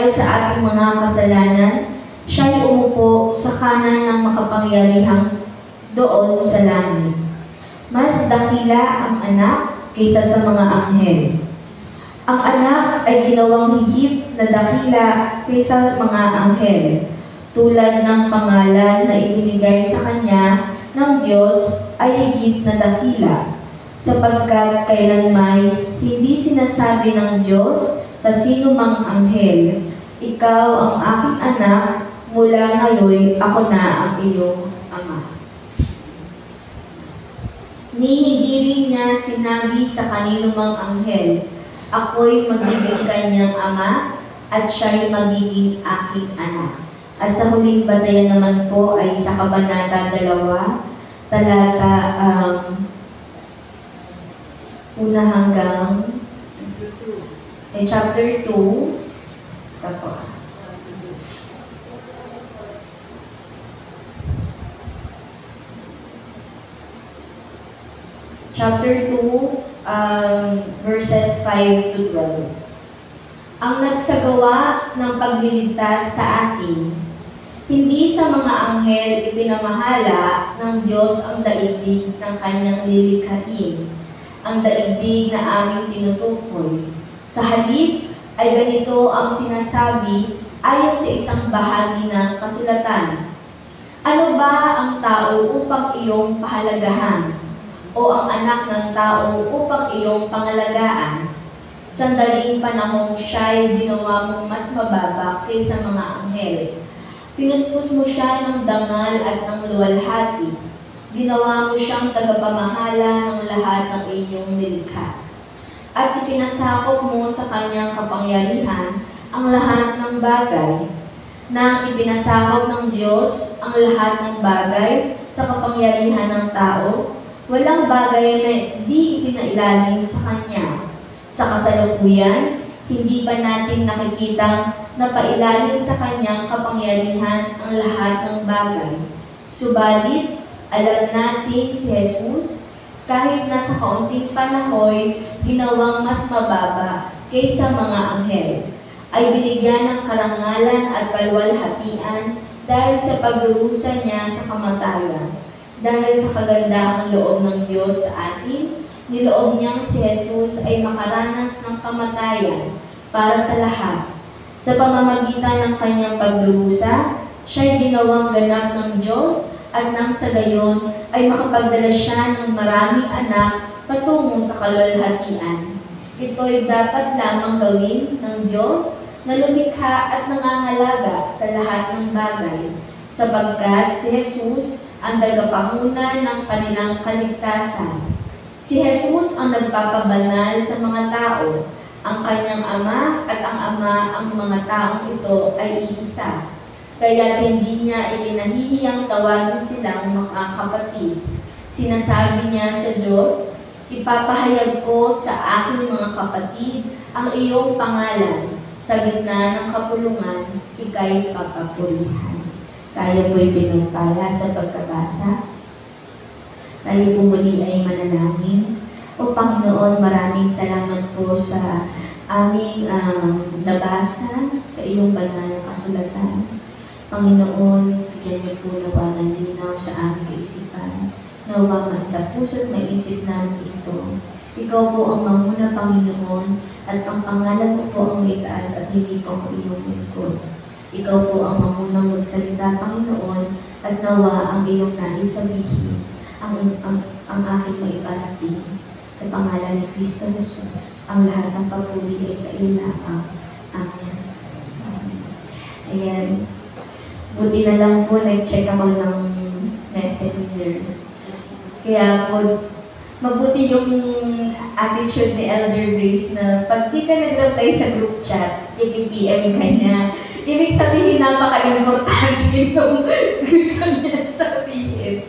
sa ating mga kasalanan, siya'y umupo sa kanan ng makapangyarihang doon sa langit. Mas dakila ang anak kaysa sa mga anghel. Ang anak ay ginawang higit na dakila kaysa mga anghel, tulad ng pangalan na ibinigay sa kanya ng Diyos ay higit na dakila, sapagkat kailanmay hindi sinasabi ng Diyos sa sino mang anghel, ikaw ang aking anak, mula ngayon ako na ang iyong ama. Ni hindi rin niya sinabi sa kanino mang anghel, ako'y magiging kanyang ama at siya'y magiging aking anak. At sa huling batayan naman po ay sa Kabanata 2, talata 1 hanggang chapter 2, tapos. Chapter 2, verses 5 to 12. Ang nagsagawa ng pagliligtas sa atin, hindi sa mga anghel ipinamahala ng Diyos ang daigdig ng kanyang lilikhain, ang daigdig na aming tinutukoy. Sa halip ay ganito ang sinasabi ayon sa isang bahagi ng kasulatan. Ano ba ang tao upang iyong pahalagahan? O ang anak ng tao upang iyong pangalagaan? Sandaling panahong siya'y ginawa mong mas mababa kaysa mga anghel. Pinuspos mo siya ng dangal at ng luwalhati. Ginawa mo siyang tagapamahala ng lahat ng inyong nilikha. At ipinasakop mo sa kanyang kapangyarihan ang lahat ng bagay. Nang ipinasakop ng Diyos ang lahat ng bagay sa kapangyarihan ng tao, walang bagay na di ipinailalim sa Kanya. Sa kasalukuyan, hindi pa natin nakikitang napailalim sa Kanyang kapangyarihan ang lahat ng bagay. Subalit, alam natin si Jesus, kahit nasa kaunting panahoy, ginawang mas mababa kaysa mga anghel, ay binigyan ng karangalan at kaluwalhatian dahil sa pagdurusa niya sa kamatayan. Dahil sa kagandahang loob ng Diyos sa atin, niloob niyang si Jesus ay makaranas ng kamatayan para sa lahat. Sa pamamagitan ng kanyang pagdurusa, siya'y ginawang ganap ng Diyos at nang sa gayon ay makapagdala siya ng maraming anak patungo sa kalwalhatian. Ito'y dapat lamang gawin ng Diyos na lumikha at nangangalaga sa lahat ng bagay, sapagkat si Jesus ang tagapanguna ng kanilang kaligtasan. Si Jesus ang nagpapabanal sa mga tao, ang kanyang Ama at ang Ama ang mga taong ito ay iisa. Kaya hindi niya ikinahihiyang tawagin silang mga kapatid. Sinasabi niya sa Diyos, ipapahayag ko sa aking mga kapatid ang iyong pangalan. Sa gitna ng kapulungan, ika'y papapurihan. Tayo po'y pinagpala sa pagkabasa. Tayo po muli ay manalangin. O Panginoon, maraming salamat po sa aming nabasa sa iyong banal na kasulatan. Panginoon, bigyan niyo po nawa ng linaw sa aming kaisipan. Nawa man sa puso't maisip namin ito. Ikaw po ang manguna, Panginoon, at ang pangalan mo po ang itaas at hindi po ang iyong lingkod. Ikaw po ang mangunang magsalita, Panginoon, at nawa ang iyong nais sabihin, ang aking maiparating. Sa pangalan ni Kristo Jesus, ang lahat ng papuri ay sa iyo lamang. Amen. Ayan. Buti na lang po, nag-check ako ng messenger. Kaya po, mabuti yung attitude ni Elder Grace na pag di ka nag-reply sa group chat, i-PM ka niya. Ibig sabihin, napaka-importante yung gusto niya sabihin.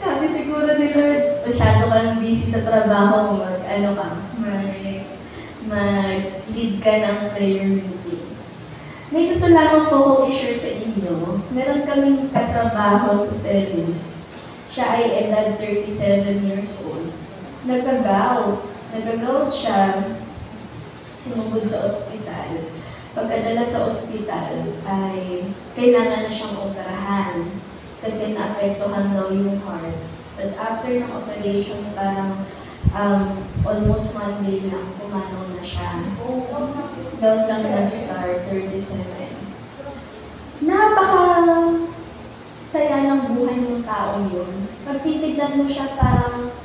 Sabi siguro ni Lord, masyado kang busy sa trabaho, mag-lead ka ng prayer meeting. May gusto lamang po akong i-share sa inyo. Meron kaming katrabaho sa Telus. Siya ay edad 37 years old. Nagagaw siya, sinugod sa ospital. Pagkadala sa ospital ay kailangan na siyang operahan kasi naapektuhan daw yung heart. Tapos after ng operation, parang almost 1 day lang, pumanaw na siya. Down lang nag-start, 37. Saya ng buhay ng tao yun. Pag titignan mo siya, parang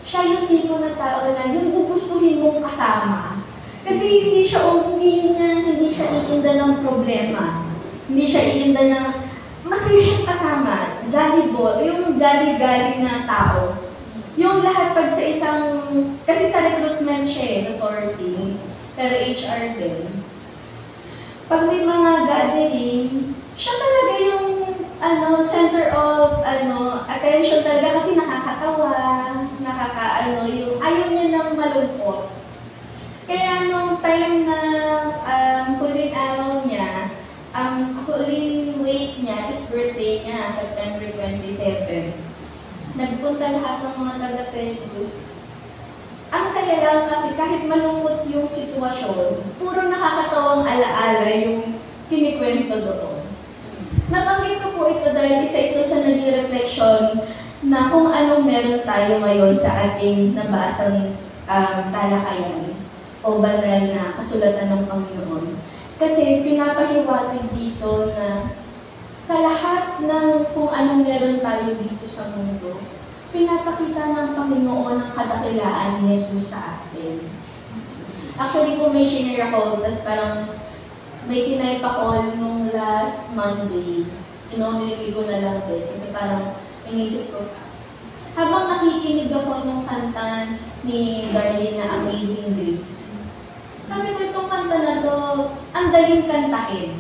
siya yung tipo na tao na yung gugustuhin mong kasama. Kasi hindi siya iinda ng problema. Hindi siya iinda ng masaya siyang kasama. Jolly boy, yung jolly-gali na tao. Yung lahat pag sa isang, kasi sa recruitment siya sa sourcing, pero HR din. Pag may mga gathering, siya talaga yung center of attention talaga kasi nakakatawa, yung ayaw niya ng malungkot. Kaya nung time na huling araw niya, ang huling week niya is birthday niya, September 27. Nagpunta lahat ng mga taga-Telus. Ang saya lang kasi kahit malungkot yung sitwasyon, puro nakakatawang alaala yung kinikwento doon. Nabanggit ko po ito dahil isa ito sa naging reflection na kung anong meron tayo ngayon sa ating nabasang talakayan o banal na kasulatan ng Panginoon. Kasi pinapahiwatig dito na sa lahat ng kung anong meron tayo dito sa mundo, pinapakita ng Panginoon ang kadakilaan ni Jesus sa atin. Actually, kung may shinare ako, tapos parang may tinayp ako nung last Monday, nilibig ko na lang din, kasi parang inisip ko, habang nakikinig ako ng kanta ni Darlene na Amazing Grace, sabi ko itong kanta na to, ang daling kantahin.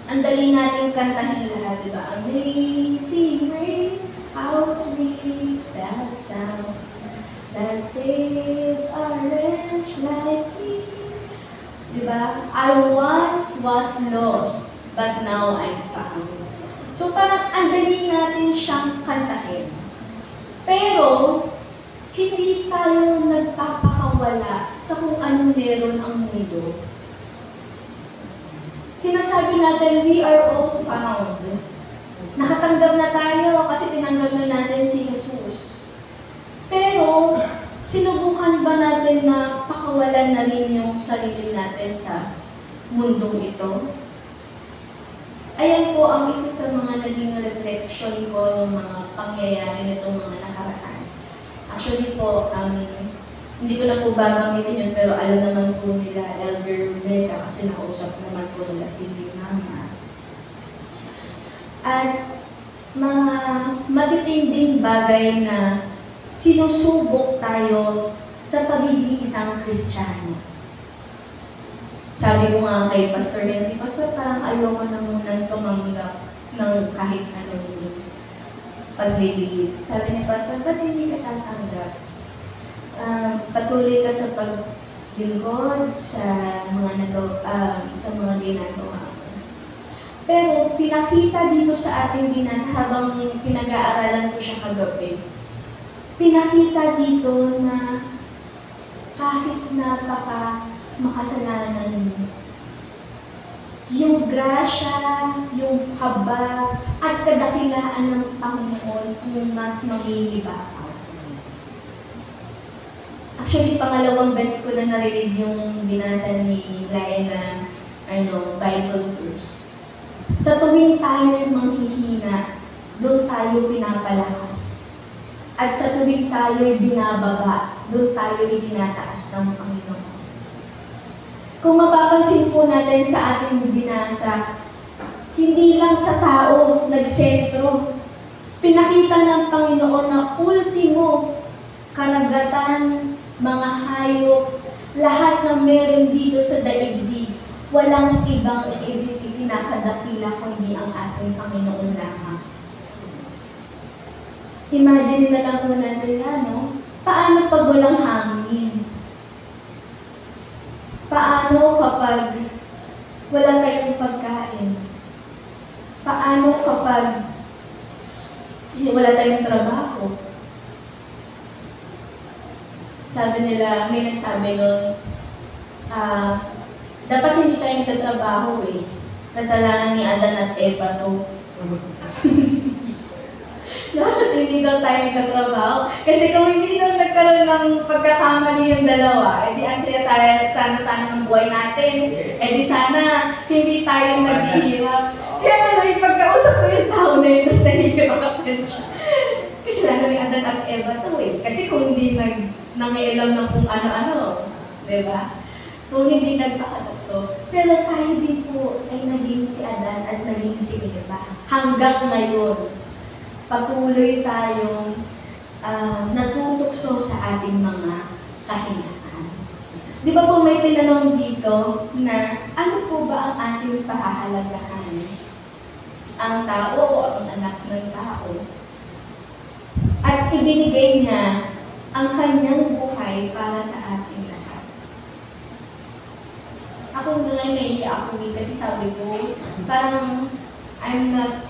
Ang dali natin kantahin lahat, di ba? Amazing Grace, how sweet that sound that saves a wretch like me. Diba? I once was lost, but now I'm found. So parang ang dali natin siyang kantahin. Pero, hindi tayo nagpapakawala sa kung anong meron ang mundo. Sinasabi natin, we are all found. Nakatanggap na tayo kasi tinanggap na natin si Jesus. Pero, sinubukan ba natin na pakawalan mawalan na rin yung sarili natin sa mundong ito. Ayan po ang isa sa mga naging reflection ko ng mga pangyayari nitong mga nakaraan. Actually po, hindi ko na po babanggitin yun, pero alam naman po nila Elder Mecca kasi nakausap naman po nila si Mama. At mga matitinding bagay na sinusubok tayo sa pagiging isang Kristiyano. Sabi ko nga kay Pastor Henry, Pastor, parang ayoko na muna tumanggap ng kahit anong paglilingid. Sabi ni Pastor, ba't hindi ka tatanggap? Patuloy ka sa paglingkod sa mga ginagawa. Pero pinakita dito sa ating binasa habang pinag-aaralan ko siya kagabi. Pinakita dito na kahit makasalanan mo, yung grasya, yung habag, at kadakilaan ng Panginoon ang mas mamilibabaw. Actually, pangalawang beses ko na narinig yung binasa ni Laina, Bible verse. Sa tuwing tayo manghihina, doon tayo pinapalakas. At sa tuwing tayo binababa, doon tayo itinataas ng Panginoon. Kung mapapansin po natin sa ating binasa, hindi lang sa tao nagsentro. Pinakita ng Panginoon na ultimo, karagatan, mga hayop, lahat ng meron dito sa daigdig, walang ibang itinakadakila kundi ang ating Panginoon lamang. Imagine na lang po natin, paano pag walang hangin? Paano kapag wala tayong pagkain? Paano kapag wala tayong trabaho? Sabi nila, may nagsabi nun, dapat hindi tayo nagtatrabaho Kasalanan ni Adan at Eva to. Dapat hindi daw tayo nagtatrabaho. Kasi kung hindi daw nagkaroon ng pagkakamali yung dalawa, edi ang sana ng buhay natin. Edi sana hindi tayo naghihirap. Kaya yung pagkausap ko yung tao na yun, tapos nahihirapan siya. Kasalanan ni Adan at Eva to Kasi kung hindi nangialam ng kung ano-ano, diba? Kung hindi nagpakatukso. Pero tayo din po ay naging si Adan at naging si Eva. Hanggang ngayon, patuloy tayong natutukso sa ating mga kahinaan. Di ba po may tinanong dito na ano po ba ang ating pahahalagahan? Ang tao o ang anak ng tao? At ibinigay niya ang kanyang buhay para sa ating lahat. Ako ngayon naiiyak ako kasi sabi ko, parang I'm not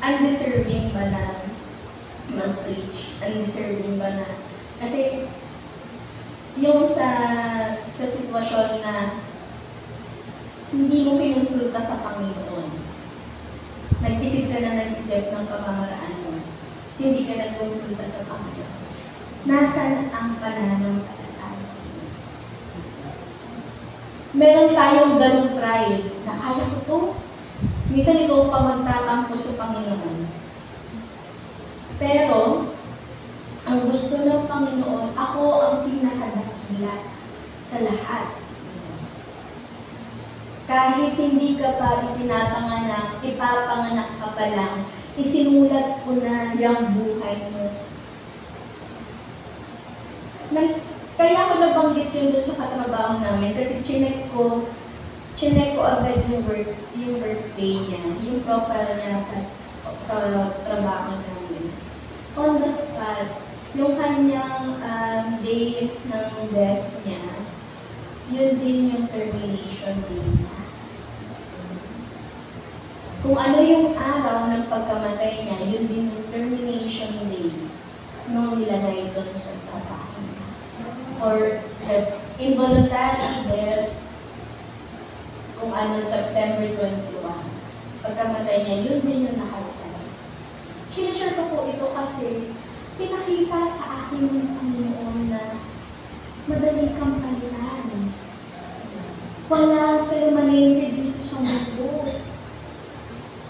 undeserving ba na mag-preach? Undeserving ba na? Kasi yung sa sitwasyon na hindi mo kinonsulta sa Panginoon, nag-isip ka na nag-isip ng pamamaraan mo, hindi ka nag-konsulta sa Panginoon. Nasaan ang pananampalataya? Meron tayong ganung pride na kaya ko to. Minsan ikaw pa magtatampo sa Panginoon. Pero, ang gusto ng Panginoon, ako ang pinakadakila sa lahat. Kahit hindi ka pa ipinapanganak, ipapanganak ka pa lang, isinulat ko na yung buhay mo. Kaya ako nabanggit yun doon sa katrabaho namin kasi chinek ko agad yung birthday niya, yung profile niya sa trabaho namin. On the spot, yung kanyang date ng death niya, yun din yung termination day niya. Kung ano yung araw ng pagkamatay niya, yun din yung termination day nung nilagay doon sa trabaho niya. Or the involuntary death, kung ano, September 21. Pagkamatay niya, yun din yung nakalagay. Sinashare ko po ito kasi pinakita sa akin ng Panginoon na madali kang palitan. Walang permanente dito sa mundo.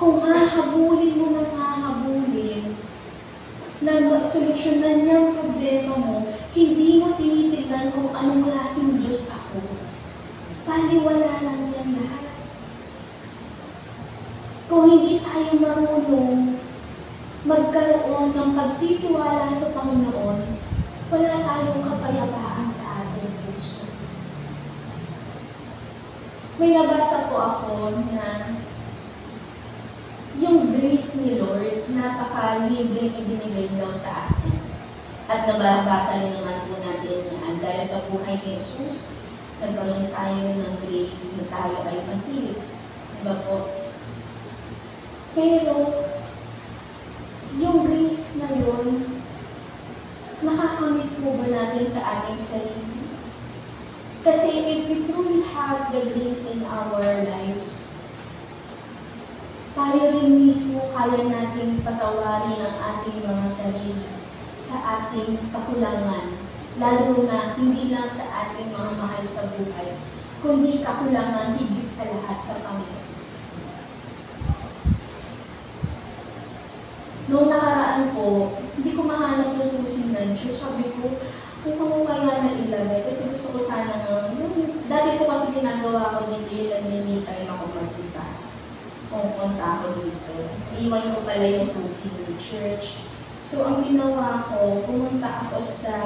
Kung hahabulin mo ng hahabulin, na solusyonan niyang problema mo, hindi mo tinitignan kung anong klaseng Diyos ako. Paliwala lang yan lahat. Kung hindi tayo marunong magkaroon ng pagtitiwala sa Panginoon, wala tayong kapayapaan sa ating puso. May nabasa po ako na yung grace ni Lord, napaka-libreng ibinigay daw sa atin. At nababasa rin naman po natin yan dahil sa buhay ni Jesus, nagkaroon tayo ng grace na tayo ay masif. Diba po? Pero, yung grace na yun, nakakamit po ba natin sa ating sarili? Kasi if we truly have the grace in our lives, tayo rin mismo kaya natin patawarin ang ating mga sarili sa ating kakulangan, lalo na hindi lang sa ating mga mahal sa buhay, kundi kakulangan higit sa lahat sa Panginoon. Noong nakaraan po, hindi ko mahanap ng susi ng church. Sabi ko, saan mo kaya na ilagay? Kasi gusto ko sana dati po kasi ginagawa ko dito yung nag-me time ako mag-isa. Pumunta ako dito. Iwan ko pala yung susi ng church. So, ang ginawa ko, pumunta ako sa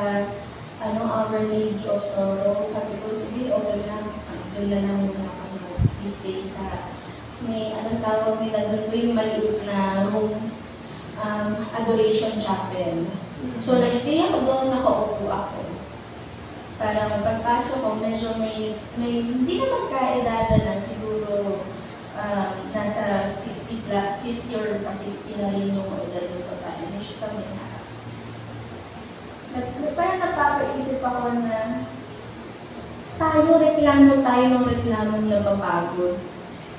Our Lady of Sorrow. Sabi ko, sige, okay lang. Doon na lang muna ako mag-stay sa may, anong tawag nila doon, yung maliit na room, adoration chapel. So, nag-stay ako doon, nakaupo ako. Parang pagpasok ko, medyo may hindi naman kaedada na siguro nasa 50 or 60 na rin yung edad ng babae. Hindi siya sa may harap. Parang napapaisip ako na reklamo tayo ng reklamong napapagod.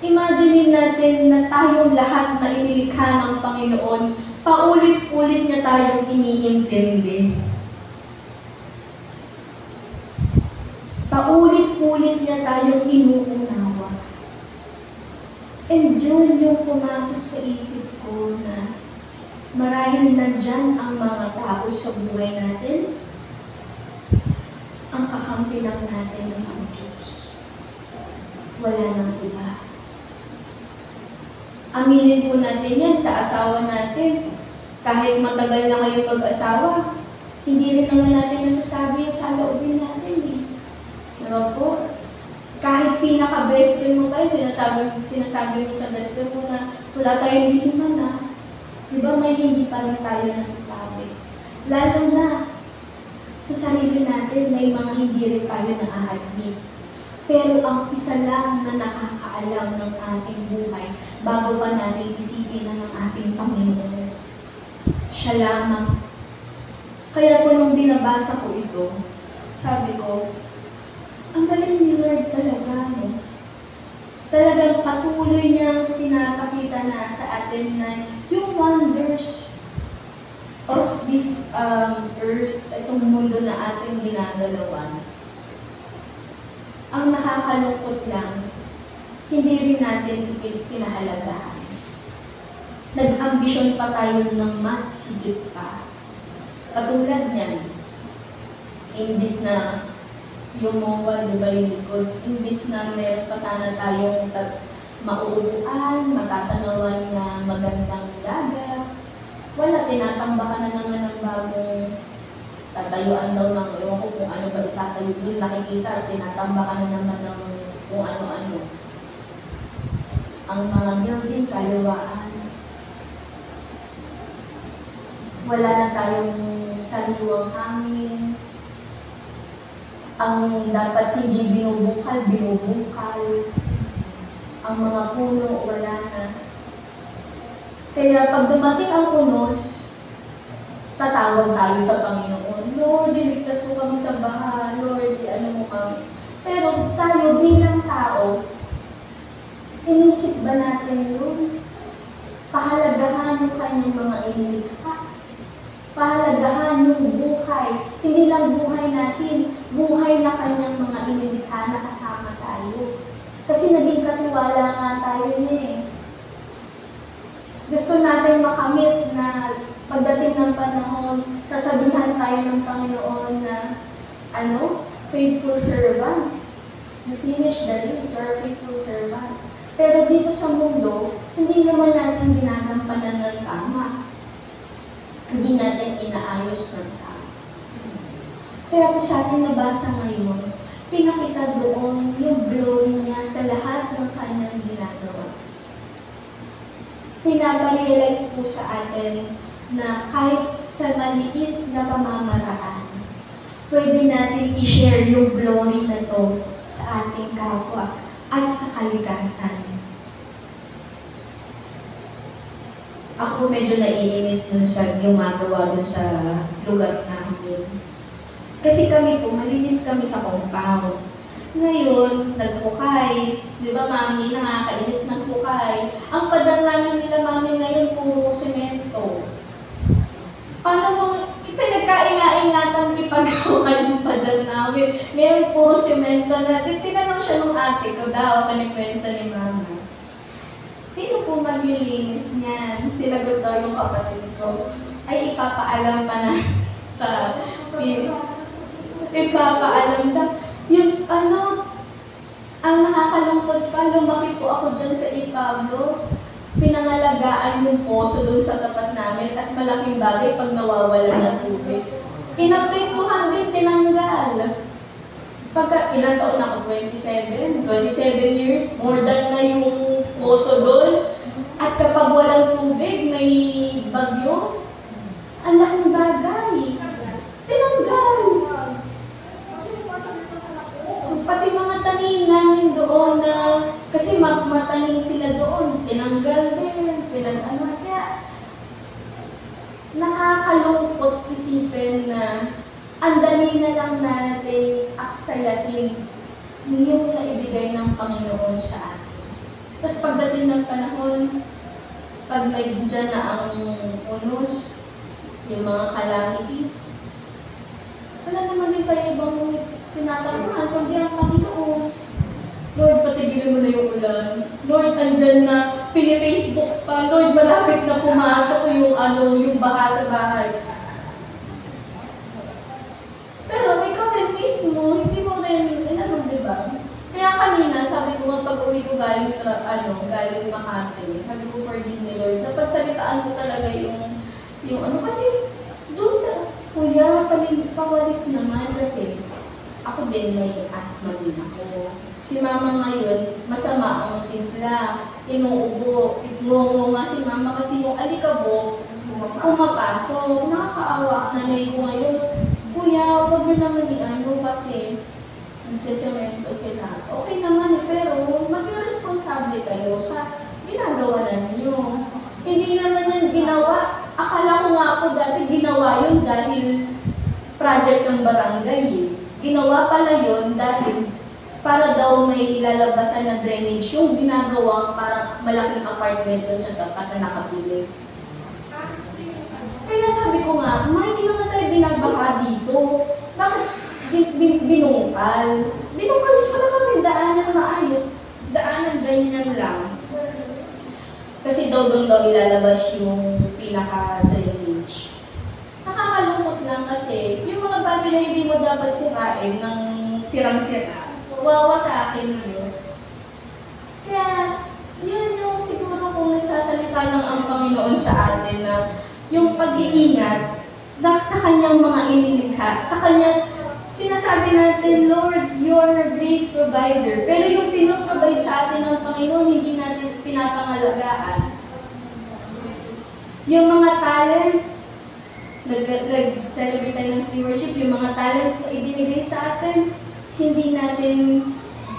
Imagine natin na tayong lahat na inilikha ng Panginoon, paulit-ulit niya tayong iniintindi. Paulit-ulit niya tayong inuunawa. And yun yung pumasok sa isip ko na marahil nandyan ang mga tao sa buhay natin, ang kakampi lang natin ng ang Diyos. Wala nang iba. Aminin po natin yan sa asawa natin. Kahit matagal na kayo mag-asawa, hindi rin naman natin nasasabi yung sa loobin natin eh. Pero po, kahit pinaka-best friend mo kayo, sinasabi mo sa best friend mo na wala tayong liman na, di ba may hindi pa rin tayo nasasabi. Lalo na, sa sarili natin, may mga hindi rin tayo na-admit. Pero ang isa lang na nakakaalam ng ating buhay, bago pa natin isipin na ng ating Panginoon, siya lamang. Kaya po nung binabasa ko ito, sabi ko, ang galing ni Lord talaga, no? Talagang patuloy niyang pinapakita na sa atin na yung wonders of this earth, itong mundo na ating ginagalawan. Ang nakakalungkot lang, hindi rin natin pinahalagahan. Nag-ambisyon pa tayo ng mas higit pa. Katulad niyan, imbis na yung mobile, di ba yung likod, imbis na meron pa sana tayong mauupuan, matatanawan na magandang dagat, wala, tinatambakan na naman ng bagong tatayuan daw ng, ewan ko kung ano ba itatayo doon, nakikita, tinatambakan na naman ng kung ano-ano. Ang mga building, kaliwaan. Wala na tayong sariwang hangin. Ang dapat hindi binubukal, binubukal. Ang mga puno, wala na. Kaya pag dumating ang unos, tatawag tayo sa Panginoon. Lord, iligtas mo kami sa baha. Lord, ano mo kami. Pero tayo bilang tao, inisip ba natin yun? Pahalagahan yung kanyang mga inilikha. Pahalagahan yung buhay. Hindi lang buhay natin, buhay na kanyang mga inilikha na kasama tayo. Kasi naging katiwala nga tayo niya eh. Gusto natin makamit na pagdating ng panahon, sasabihan tayo ng Panginoon na, faithful servant. You finish the race, you are faithful servant. Pero dito sa mundo, hindi naman natin ginagampanan ng tama. Hindi natin inaayos ng tama. Kaya po sa ating nabasa ngayon, pinakita doon yung glory niya sa lahat ng kanyang ginagawa. Pinaparealize po sa atin na kahit sa maliit na pamamaraan, pwede natin i-share yung glory na to sa ating kapwa at sa kalikasan. Ako medyo naiinis dun sa gumagawa dun sa lugar namin. Kasi kami po, malinis kami sa compound. Ngayon, nagpukay. Di ba, mami, nakakainis ng pukay. Ang pader namin nila, mami, ngayon, puro semento. Paano mo, pinagkainga-ingatan ipagawa yung pader namin. Ngayon, puro semento na. Tinanong siya nung ate ko daw, panikwenta ni mama. Sino po maglilinis niyan? Sinagot daw yung kapatid ko. Ay, ipapaalam pa na sa ipapaalam daw. Yung ang nakakalungkot pa, lumaki po ako dyan sa Ipablo. Pinangalagaan yung poso doon sa tapat namin at malaking bagay pag nawawalan ng tubig. Inapektuhan din, tinanggal. Pagka ilang taon ako, 27 years, more than na yung poso doon. At kapag walang tubig, may bagyo, ang laking bagay. Tinanggal. Pati mga tanim namin doon na, kasi matanim sila doon, tinanggal din, kaya nakakalungkot isipin na ang dali na lang natin aksayahin yung naibigay ng Panginoon sa atin. Tapos pagdating ng panahon, pag may dyan na ang unos, yung mga calamities, wala naman din kayo ibang tinatanungan, kundi ang Panginoon. Lord, patigilin mo na yung ulan. Lord, andyan na, pini-Facebook pa. Lord, malapit na pumasok yung yung baha sa bahay. Pero ikaw rin mismo, hindi mo rin, diba? Kaya kanina, sabi ko nga pag-uwi ko galing Makati, sabi ko, forgive me, Lord. Dapat salitaan ko talaga yung kasi doon na, kuya, pawalis naman kasi ako din may asthma din ako. Si mama ngayon, masama ang timpla, inuubo, itlongo nga si mama kasi yung alikabok, pumapasok, nakakaawa. Nanay ko ngayon, kuya, huwag mo naman kasi nagsisemento sila. Okay naman, pero maging responsable kayo sa ginagawa ninyo. Hindi naman yan ginawa. Akala ko nga ako dati ginawa yun dahil project ng barangay eh. Ginawa pala yun dahil para daw may lalabasan na drainage yung ginagawang parang malaking apartment doon sa tapat na nakapili. Kaya sabi ko nga, hindi naman tayo binabaha dito. Bakit binungkal? Binungkal pala kami, daanan maayos. Daanan ganyan lang. Kasi doon ilalabas yung pinaka-drainage. Nakakalungkot lang kasi yung mga bagay na hindi mo dapat sirain ng sirang-sira, wawa sa akin yun. Kaya, yun yung siguro kung nagsasalita ng ang Panginoon sa atin na yung pag-iingat na sa kanyang mga inilikha, sa kanyang sinasabi natin, Lord, you are a great provider. Pero yung pinoprovide sa atin ng Panginoon, hindi natin pinapangalagaan. Yung mga talents, nag-celebrate tayo ng stewardship, yung mga talents na ibinigay sa atin, hindi natin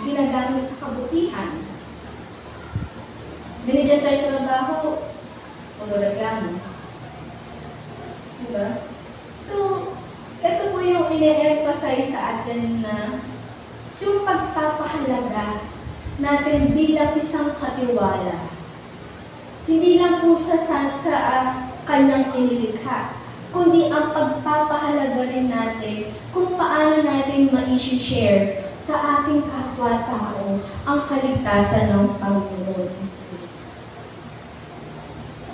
ginagamit sa kabutihan. Binigyan tayo ng trabaho, puro reklamo. Diba? So, ito po yung ine-emphasize sa atin na yung pagpapahalaga natin bilang isang katiwala. Hindi lang po sa kanyang inilikha, kundi ang pagpapahalaga rin natin kung paano natin ma-share sa ating kapwa-tao ang kaligtasan ng Panginoon.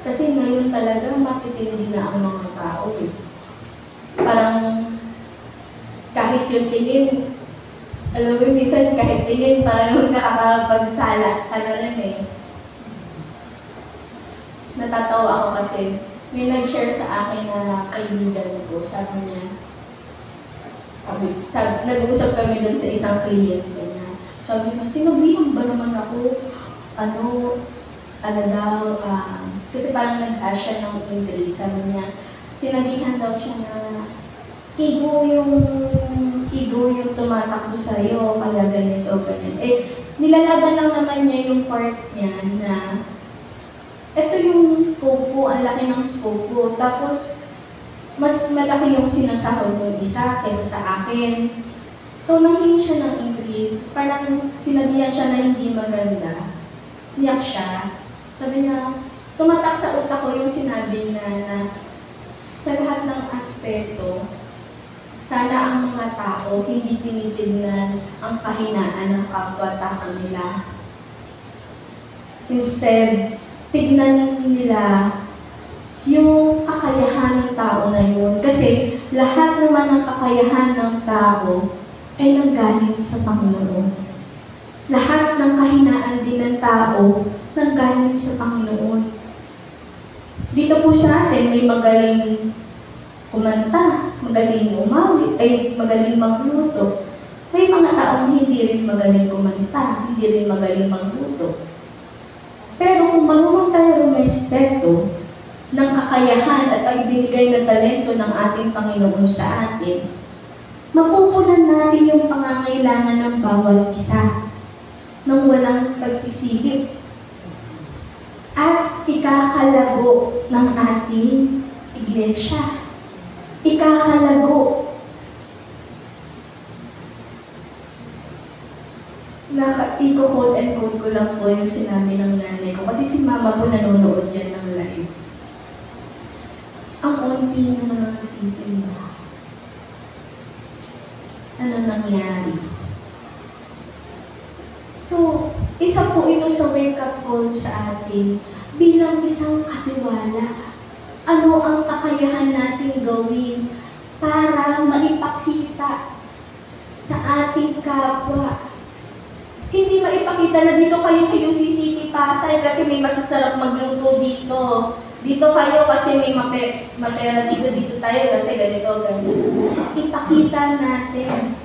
Kasi ngayon talaga matitindi na ang mga tao eh. Parang kahit yung tingin, alam mo, minsan kahit tingin parang nakakapagsala ka na rin eh. Natatawa ako kasi may nag-share sa akin na kaibigan ko, sabi niya, nag-uusap kami doon sa isang kliyente niya. Sabi niya, sinabihan ba naman ako, kasi parang nag-ask siya ng entry, sabi niya, sinabihan daw siya na ego yung tumatakbo sa'yo, kaya ganito, ganyan. Nilalaban lang naman niya yung part niya na ito yung scope ko, ang laki ng scope ko. Tapos, mas malaki yung sinasahod ng isa kaysa sa akin. So, nanghingi siya ng increase. Parang sinabihan siya na hindi maganda. Niyak siya. Sabi niya, tumatak sa utak ko yung sinabi na sa lahat ng aspeto, sana ang mga tao hindi tinitignan ang kahinaan ng kapwa-tao nila. Instead, tignan nila yung kakayahan ng tao na yun. Kasi lahat naman ng kakayahan ng tao ay nanggaling sa Panginoon. Lahat ng kahinaan din ng tao nanggaling sa Panginoon. Dito po sa atin may magaling kumanta, magaling magaling magluto. May mga taong hindi rin magaling kumanta, hindi rin magaling magluto. Pero kung marunong tayo rumespeto ng kakayahan at ang binigay na talento ng ating Panginoon sa atin, mapupunan natin yung pangangailangan ng bawat isa nang walang pagsisilip at ikakalago ng ating iglesia. Ikakalago. Iko-quote and quote ko lang po yung sinabi ng nanay ko. Kasi si mama po nanonood yan ng live. Ang unti na nagsisimba. Ano nangyari? So, isa po ito sa wake-up call sa atin bilang isang katiwala. Ano ang kakayahan natin gawin para maipakita sa ating kapwa? Hindi maipakita na dito kayo sa UCCT Pasay kasi may masasarap magluto dito. Dito kayo kasi may mapera dito tayo kasi ganito, ganyan. Ipakita natin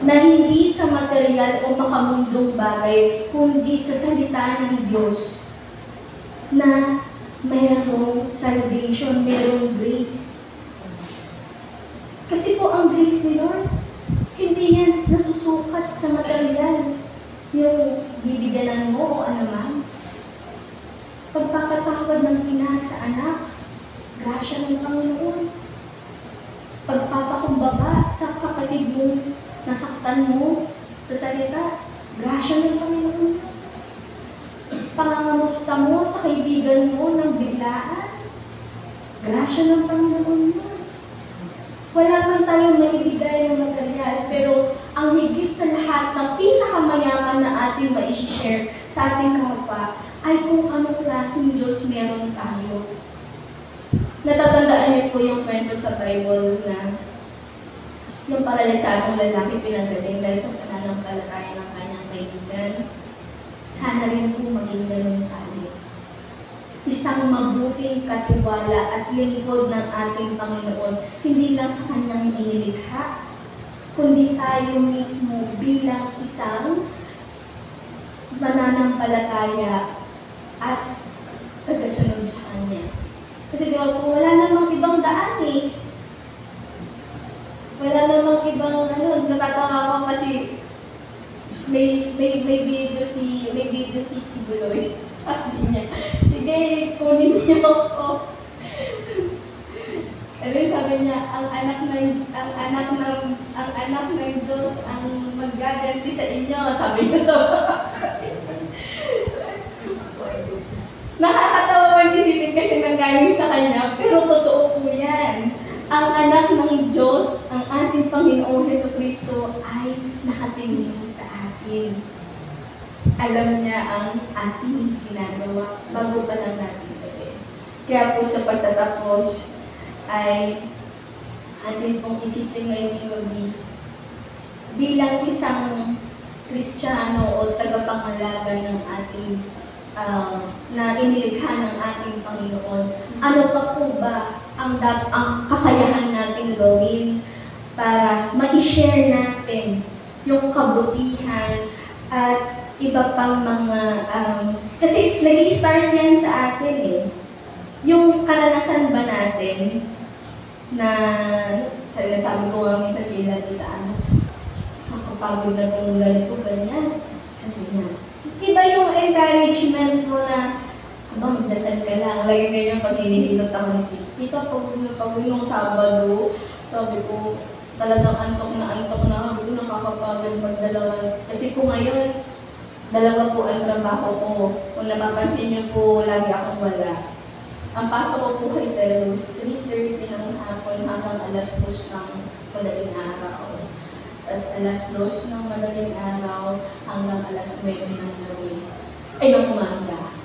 na hindi sa material o makamundong bagay, kundi sa salita ng Diyos na mayroong salvation, mayroong grace. Kasi po ang grace ni Lord, hindi yan nasusukat sa material. Yung bibigyanan mo o ano man. Pagpapatawad ng ina sa anak, grasya ng Panginoon. Pagpapakumbaba sa kapatid mo, nasaktan mo sa salita, grasya ng Panginoon. Pangangamusta mo sa kaibigan mo ng biglaan, grasya ng Panginoon mo. Wala man tayong maibigay ng material, pero ang higit sa lahat na pinakamayaman na ating ma-share sa ating kapwa ay kung anong klaseng Diyos meron tayo. Natatandaan niyo po yung kwento sa Bible na yung paralisadong lalaki pinagaling dahil sa pananampalataya ng kanyang kaibigan. Sana rin po maging ganun tayo. Isang mabuting katiwala at lingkod ng ating Panginoon, hindi lang sa kanyang inilikha, kundi tayo mismo bilang isang mananampalataya at tagasunod sa Kanya. Kasi di ba po, wala namang ibang daan eh. Wala namang ibang natatawa ko kasi may video si Kibuloy. Sabi niya, sige, kunin niyo ako. Ano sabi niya, ang anak ng Diyos ang maggaganti sa inyo, sabi niya sa Nakakatawa man isipin kasi nanggaling sa kanya, pero totoo po yan. ang anak ng Diyos, ang ating Panginoong Jesucristo ay nakatingin sa atin. Alam niya ang ating ginagawa bago pa lang natin gawin. Kaya po sa pagtatapos ay atin pong isipin ngayong gabi bilang isang Kristiyano o tagapangalaga ng ating na inilikha ng ating Panginoon. Ano pa po ba ang kakayahan natin gawin para ma-share natin yung kabutihan at iba pang mga kasi nag-i-start yan sa atin eh. Yung karanasan ba natin na sabi ko nga minsan kila dito makapagod na itong ganito, ganyan. Sabi na. Iba yung encouragement mo na magdasal ka lang. Lagi ganyan pag hinihilot ako ni Tita, pag yung Sabado, sabi ko, talagang antok na, sabi ko, nakakapagod magdalawa. Kasi kung ngayon, dalawa po ang trabaho ko. Kung napapansin niyo po, lagi akong wala. Ang pasok ko po kay Telos, 3:30 ng hapon hanggang alas 2 ng madaling araw. Tapos alas 2 ng madaling araw hanggang alas 9 ng gabi. Ay, ng umaga.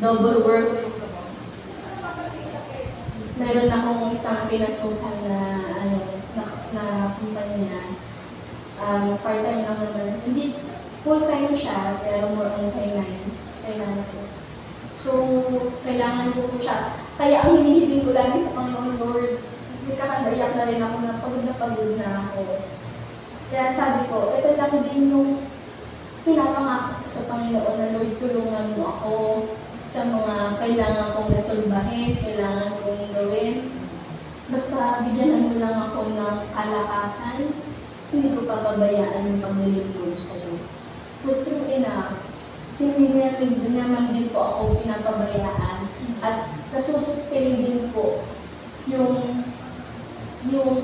Double work. Meron akong isang pinasukan na kumpanya. Part-time naman. Hindi full-time siya, pero more on finances. So, kailangan ko po siya. Kaya ang hinihiling ko lagi sa Panginoon Lord, nagkakadayak na rin ako na pagod na ako. Kaya sabi ko, ito lang din yung pinapangako ko sa Panginoon na Lord, tulungan mo ako sa mga kailangan kong resolbahin, kailangan kong gawin. Basta bigyan mo lang ako ng kalakasan, hindi ko papabayaan yung paglilingkod sa'yo. But true enough, hindi naman din po ako pinapabayaan at nasusustain din po yung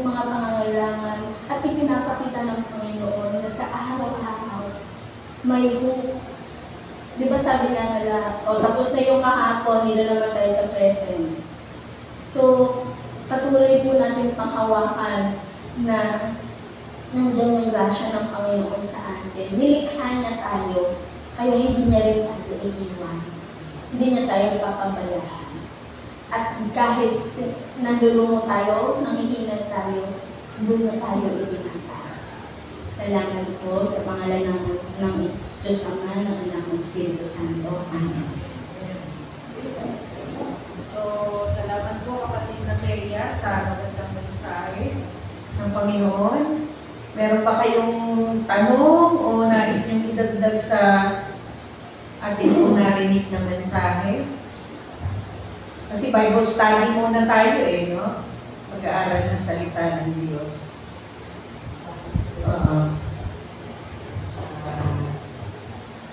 mga pangangailangan at ipinapakita ng Panginoon na sa araw-araw may hope. Di ba sabi nga nila, tapos na yung kahapon, hindi na naman tayo sa present. So, patuloy po natin panghawakan na nandiyan yung grasya ng Panginoon sa atin. Nilikha niya tayo, kaya hindi niya rin tayo iiwan. Hindi niya tayo papabayaan. At kahit nandulungo tayo, nangihinat tayo, doon na tayo itinataas. Salamat po sa pangalan ng Diyos Ama, ng Anak ng Espiritu Santo. Amen. So, salamat po kapatid na Thea sa magandang mensahe ng Panginoon. Meron pa kayong tanong o nais niyong idagdag sa ating po narinig na mensahe? Kasi Bible study muna tayo no? Pag-aaral ng salita ng Diyos.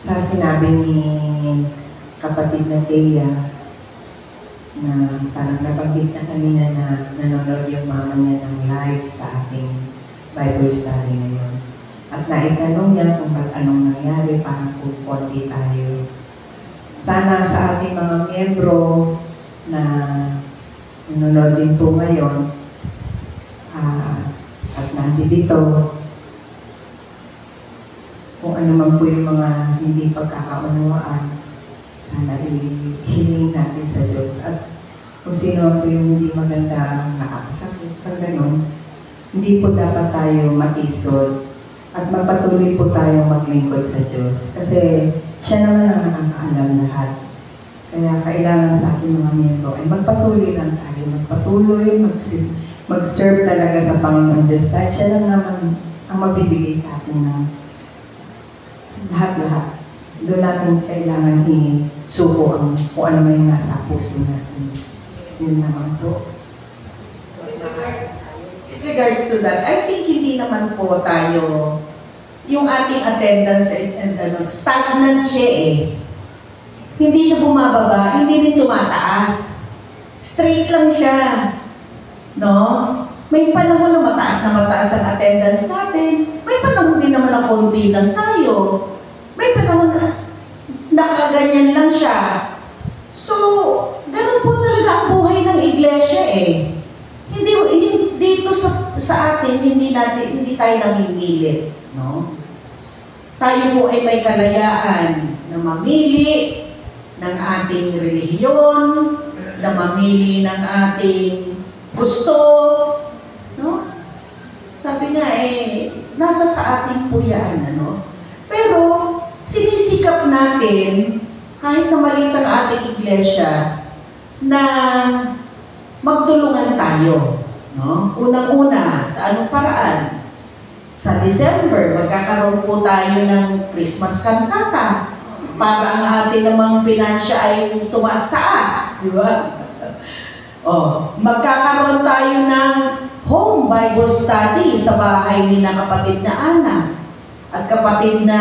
Sa sinabi ni kapatid na Thea, na parang nabanggit na kanina na nanonood yung mama niya ng live sa ating Bible study ngayon. At naitanong niya kung ba't anong nangyari para po konti tayo. Sana sa ating mga miyembro na nanonood din po ngayon at nandito, kung ano man po yung mga hindi pagkakaunawaan, sana i-healing natin sa Diyos. At kung sino po yung hindi maganda nakakasakit, pag gano'n, hindi po dapat tayo matisod at magpatuloy po tayo maglingkod sa Diyos. Kasi siya naman ang nakakaalam lahat. Kaya kailangan sa ating mga miyembro ay magpatuloy lang tayo, magpatuloy, mag-serve talaga sa Panginoon Diyos. Dahil siya lang naman ang magbibigay sa atin ng lahat-lahat. Doon natin kailangan isuko kung ano may nasa puso natin. Yun naman po. With regards to that, I think hindi naman po tayo, yung ating attendance stagnant siya Hindi siya bumababa, hindi rin tumataas. Straight lang siya. No? May panahon na mataas ang attendance natin. May panahon din naman na konti lang tayo. May panahon na nakaganyan lang siya. So, ganun po talaga ang buhay ng iglesia sa atin, hindi tayo namimili, no? Tayo po ay may kalayaan na mamili ng ating relihiyon, na mamili ng ating gusto, no? Sabi nga nasa sa ating po yan, ano? Pero, sinisikap natin, kahit na maliit ang ating iglesia, na magtulungan tayo, no? Unang-una, sa anong paraan? Sa December, magkakaroon po tayo ng Christmas cantata para ang ating namang pinansya ay tumaas-taas, di ba? Magkakaroon tayo ng home Bible study sa bahay ni na kapatid na Ana at kapatid na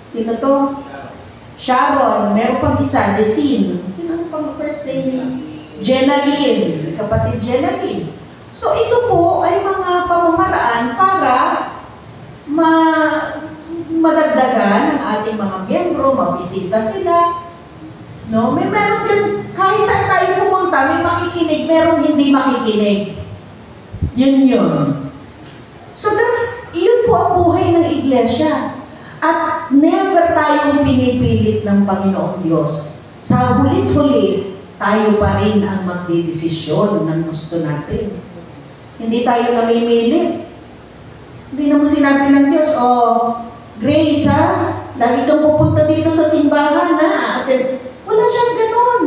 sino to? Sharon. Meron pang isa, Desin. Sino ang pang first name? Jenaline, kapatid Jenaline. So ito po ay mga pamamaraan para madagdagan ang ating mga miyembro, mabisita sila. No? Meron din, kahit saan tayo pumunta, may makikinig, meron hindi makikinig. Yun. So yun po ang buhay ng iglesia. At never tayong pinipilit ng Panginoong Diyos. Sa hulit-huli, tayo pa rin ang magdidesisyon ng gusto natin. Hindi tayo namimilit. Hindi naman sinabi ng Diyos, Grace, lagi kang pupunta dito sa simbahan, wala siyang ganun.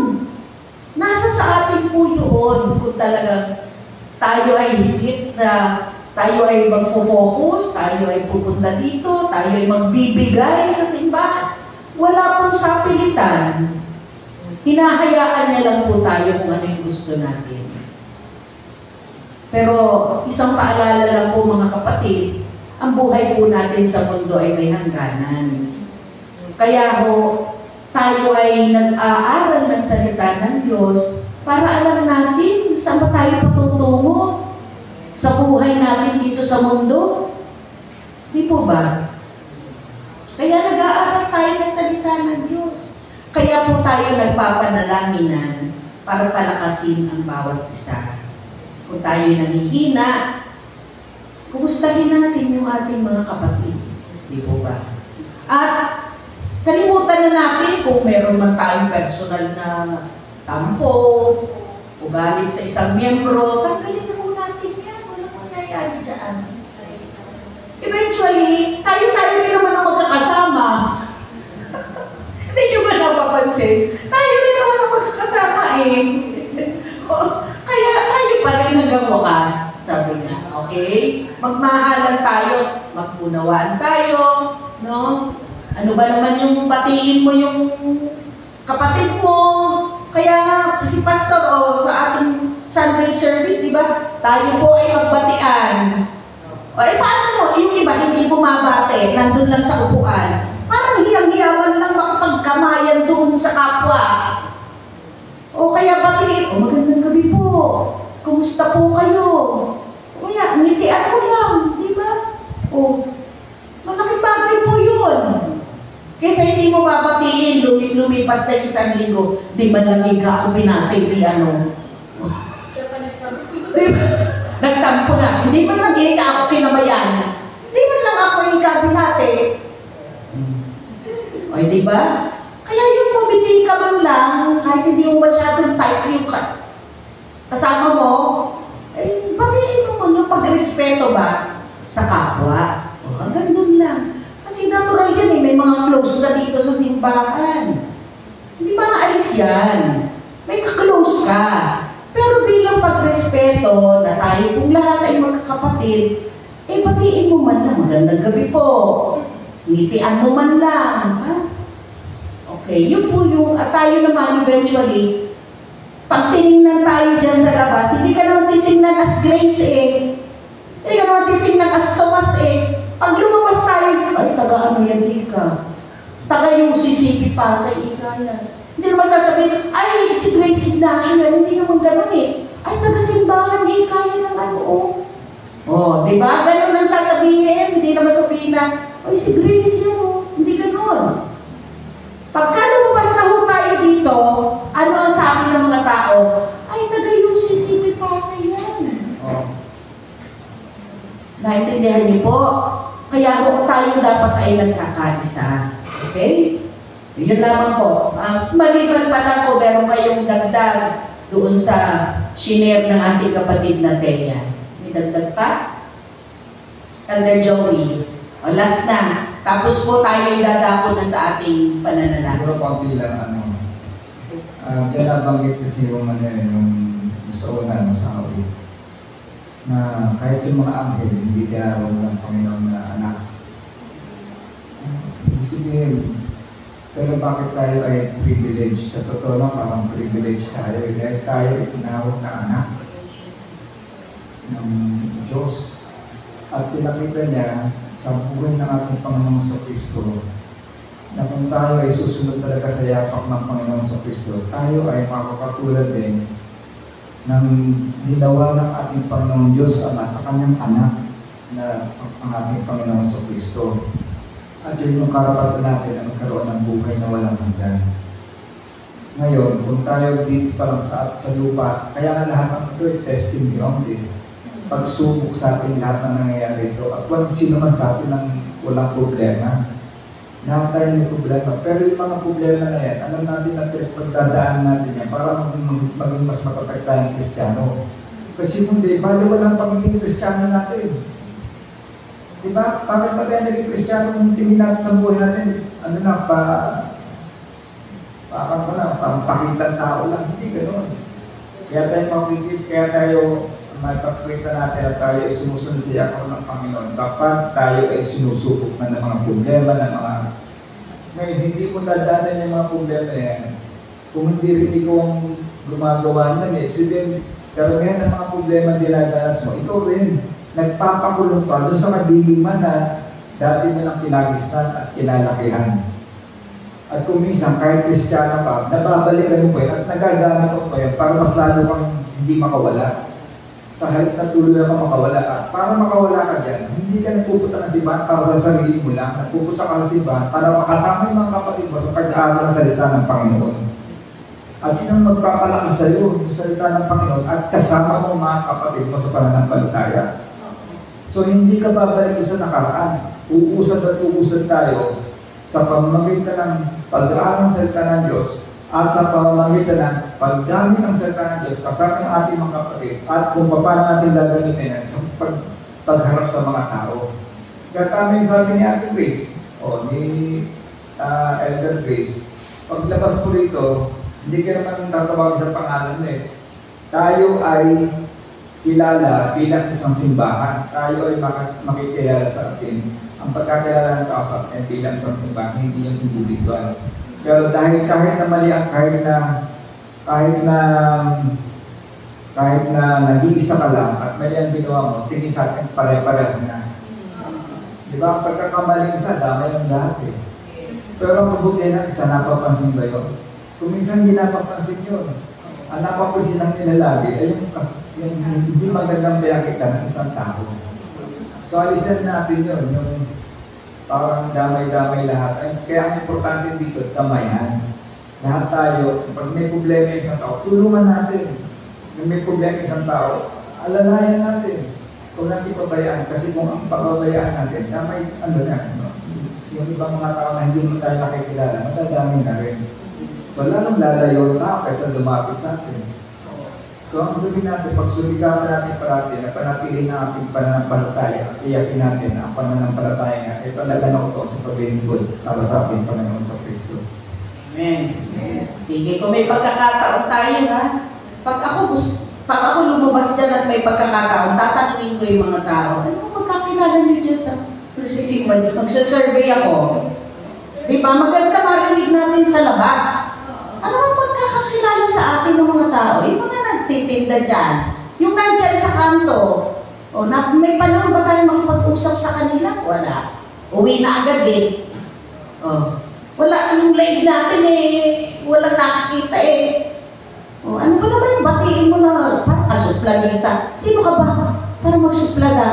Nasa sa atin po yun kung talagang tayo ay higit na tayo ay magfo-focus, tayo ay pupunta dito, tayo ay magbibigay sa simbahan. Wala pong sapilitan. Hinahayaan niya lang po tayo kung ano yung gusto natin. Pero isang paalala lang po mga kapatid, ang buhay po natin sa mundo ay may hangganan. Kaya tayo ay nag-aaral ng salita ng Diyos para alam natin saan ba tayo patutungo sa buhay natin dito sa mundo. Di po ba? Kaya nag-aaral tayo ng salita ng Diyos. Kaya po tayo nagpapanalaginan para palakasin ang bawat isa. Kung tayo namihina, kumustahin natin yung ating mga kapatid. Di po ba? At kalimutan na natin kung meron man tayong personal na tampo o galit sa isang miyembro, tanggalin na po natin yan. Walang mangyayari dyan. Eventually, tayo rin naman ang magkakasama. Hindi nyo ba napapansin? Tayo rin naman ang magkakasama Kaya tayo pa rin hanggang wakas, sabi niya. Okay? Magmahalan tayo, magpunawaan tayo, no? Ano ba naman yung batiin mo yung kapatid mo? Kaya si Pastor, sa ating Sunday service, di ba? Tayo po ay magbatian. Paano mo? Yung iba, hindi bumabate, nandun lang sa upuan. Parang hiyang-hiyaman lang makapagkamayan doon sa kapwa. O kaya batiin, magandang gabi po. Kumusta po kayo? Kaya, ngitian mo lang, di ba? Malaking bagay po yun. Kaysa hindi mo babatiin, lumipas na isang linggo, di man lang ako binati, nagtampo na. Hindi man lang ako kinamayan. Hindi man lang ako yung kabinati. Ay, di ba? Kaya yung pumiting ka man lang, kahit hindi mo masyadong type yung kasama mo, batiin mo yung pagrespeto ba sa kapwa. Hanggang doon lang. Kasi natural yan may mga close na dito sa simbahan. Hindi maaalis yan. May ka-close ka. Pero bilang pagrespeto na tayo kung lahat ay magkakapatid, batiin mo man lang, magandang gabi po. Ngitian mo man lang. Okay, yun po yung, at tayo naman eventually, pag tinignan tayo dyan sa labas, hindi ka naman titingnan as Grace hindi ka naman titingnan as Tomas Pag lumabas tayo, ay taga-ano yan, di ka. Taga yung CCP pa sa ikaya. Hindi naman sasabihin, ay si Grace Ignacio yan, hindi naman ganun Ay taga-simbahan, di kaya ng ano di ba? Ganun ang sasabihin, hindi naman sabihin na, ay si Grace yan hindi ganun. Pagka lumabas na tayo dito, ano ang sabi ng mga tao? Ay, taga-UCCP pa sa yan. Naintindihan niyo po? Kaya kung tayo dapat ay nagkakaisa. Okay? Yun lamang po. Maliban pala ko, meron kayong dagdag doon sa shinare ng ating kapatid na Thea. May dagdag pa? Elder Joey. O last na. Tapos po tayo dadako na sa ating pananalangin. Siguro konti lang, diyan nabanggit kasi yung sa una, sa awit, na kahit yung mga anghel, hindi tinawag ng Panginoon na anak. Ibig sabihin, pero bakit tayo ay privilege? Sa totoo lang, parang privilege tayo. Dahil tayo ay tinawag na anak ng Diyos. At pinakita niya sa buhay ng ating Panginoon sa Kristo na kung tayo ay susunod talaga sa yapak ng Panginoon sa Kristo, tayo ay makakatulad din ng ginawa ng ating Panginoon Diyos Ama sa kanyang anak na ang ating Panginoon sa Kristo. At yun yung karapatan natin na magkaroon ng buhay na walang hanggan. Ngayon, kung tayo dito pa lang sa lupa, kaya nga lahat ng ito ay testing beyond it. Pagsubok sa atin lahat ng nangyayari ito. At walang sino man sa atin ng walang problema. Lahat tayo may problema. Pero yung mga problema na yan, alam natin na pagdadaan natin yan para maging mas matatag tayong Kristiyano. Kasi kung di, bali walang pagiging Kristiyano natin. Diba? Bakit ba tayo naging Kristiyano kung tingin natin sa buhay natin? Ano na, pampakitan tao lang. Hindi gano'n. Kaya tayo makikip, kaya tayo mapapakita natin at tayo ay sumusunod sa yakap ng Panginoon. Kapag tayo ay sinusubok na ng mga problema, ng mga... Ngayon, hindi mo dadaanan yung mga problema yan. Kung hindi rin ikaw ang gumagawa nun, sabihin, karamihan ng mga problema dinadanas mo, ikaw rin. Nagpapakulong pa doon sa kadiliman na dati mo lang kinagisnan at kinalakihan. At kung minsan, kahit Kristiyano ka, nababalikan mo pa yan at nagagamit mo pa yan para mas lalo kang hindi makawala. Sa halip na tuloy na makawala ka. Para makawala ka dyan, hindi ka nagpupunta ng simbahan para sa sarili mo lang. Nagpupunta ka ng simbahan para makasama yung mga kapatid mo sa pag-aaral ng salita ng Panginoon. At yun ang magpapalaki sa iyo, yung salita ng Panginoon, at kasama mo mga kapatid mo sa pananampalataya. So hindi ka babalik sa nakaraan. Uusad at uusad tayo sa pamamagitan ng pag-aaral ng salita ng Diyos at sa pamamagitan ng paggamit ng salita ng Diyos kasama ng ating mga kapatid at kung paano natin gagamitin yan sa pagharap sa mga tao. Kaya tama yung sabi ni Ate Grace o ni Elder Grace, paglabas po rito, hindi ka naman tatawag sa pangalan eh. Tayo ay kilala bilang isang simbahan. Tayo ay makikilala sa atin. Ang pagkakilala ng tao sa atin bilang isang simbahan, hindi yung individual. Pero dahil kahit na mali ang kahit na nag-iisa ka lang at mali ang ginawa mo, sige sa atin pare-pareho na. Di ba? Ang pagkakamaling isa, damay ang lahat eh. Pero ang mabuti na isa, napapansin ba yun? Kung minsan hindi napapansin yun, ang napapansin ng nilalagi ay yung hindi magandang pinakita ng isang tao. So alisan natin yun, yung parang damay-damay lahat. Ay, kaya ang importante dito, damayan. Lahat tayo, pag may problema isang tao, tulungan natin. Kung may problema isang tao, alalayan natin. Kung natin pabayaan, kasi kung ang pababayaan natin, damay, yung ibang mga tao na hindi mo tayo nakikilala, matadaming na rin. So lalong lalayo na kaysa lumapit sa atin. So ang gawin natin, pagsumikapan natin parati, na panatili na ating pananampalataya, iyakin natin ang pananampalataya nga, ay talaga na ito sa paglilingkod para sa ating Panginoon sa Kristo. Amen. Sige, kung may pagkakataon tayo ha, pag ako lumabas dyan at may pagkakataon, tatanungin ko yung mga tao, ano magkakilala niyo dyan sa Susisimba? Magsasurvey ako. Di ba? Maganda marinig natin sa labas. Ano ang magkakakilala sa atin ng mga tao? Yung mga nagtitinda dyan, yung nandyan sa kanto, may panahon ba tayo makipag-usap sa kanila? Wala. Uwi na agad eh. Wala, yung live natin walang nakikita eh. Ano ba naman yung batiin mo na parang kasuplanita? Sino ka ba? Para magsuplada.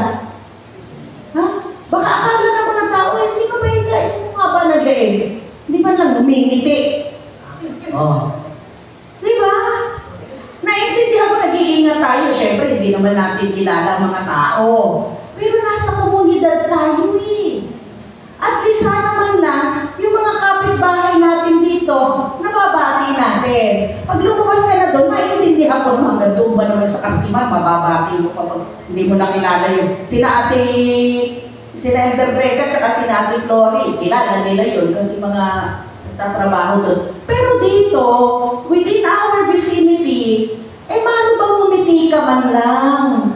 Ha? Baka akala ng mga tao sino ba yung kain mo nga ba nag-live? Hindi ba lang humingiti? Di ba? Naiintindihan ko, nag-iingat tayo. Siyempre, hindi naman natin kilala ang mga tao. Pero nasa komunidad edad tayo eh. At least sana man lang, yung mga kapitbahay natin dito, nababati natin. Pag lumabas ka na doon, maintindihan ko naman, hanggang doon ba naman sa kantiman, mababati mo kapag hindi mo nakilala yung sina Elder Becca at sina Ate Flory. Kilala nila yun kasi mga nagtatrabaho doon. Pero dito, within our vicinity, paano bang umiti ka man lang?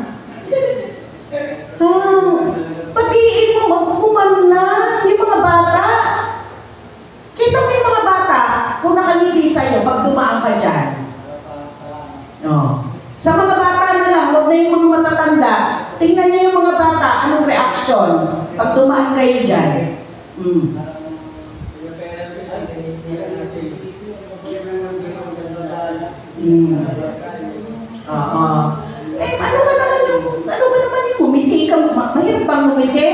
Patiin mo, magpuman lang yung mga bata. Kita mo yung mga bata, kung nakangiti sa'yo, pag dumaan ka dyan. Sa mga bata na lang, huwag na yung mga matatanda. Tingnan niyo yung mga bata, anong reaction pag dumaan kayo dyan. Ano ba naman yung umiti ka? Mahirap bang umiti?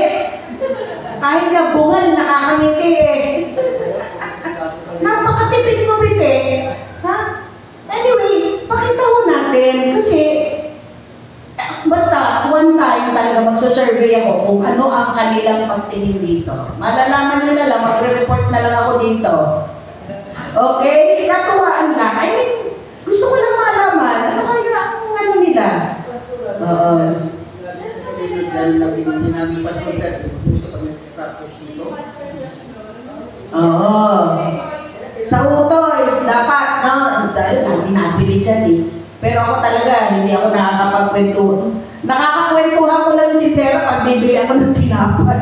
Kahit na bungal, nakakangiti eh. Napakatipid umiti. Ha? Anyway, pakita mo natin. Kasi, basta, one time talaga magsasurvey ako kung ano ang kanilang pagtingin dito. Malalaman nyo na lang, magre-report na lang ako dito. Okay? Katuwaan lang. I mean, gusto ko lang malaman, ano kaya ang ano nila? Sinabi pa ito dati, gusto pa nagtatapos dito. Sa utoys, dapat, dahil natin nabili dyan eh. Pero ako talaga, hindi ako nakakapagkwentuhan. Nakakakwentuhan ko lang yung tindera pag bibili ako ng tinapay.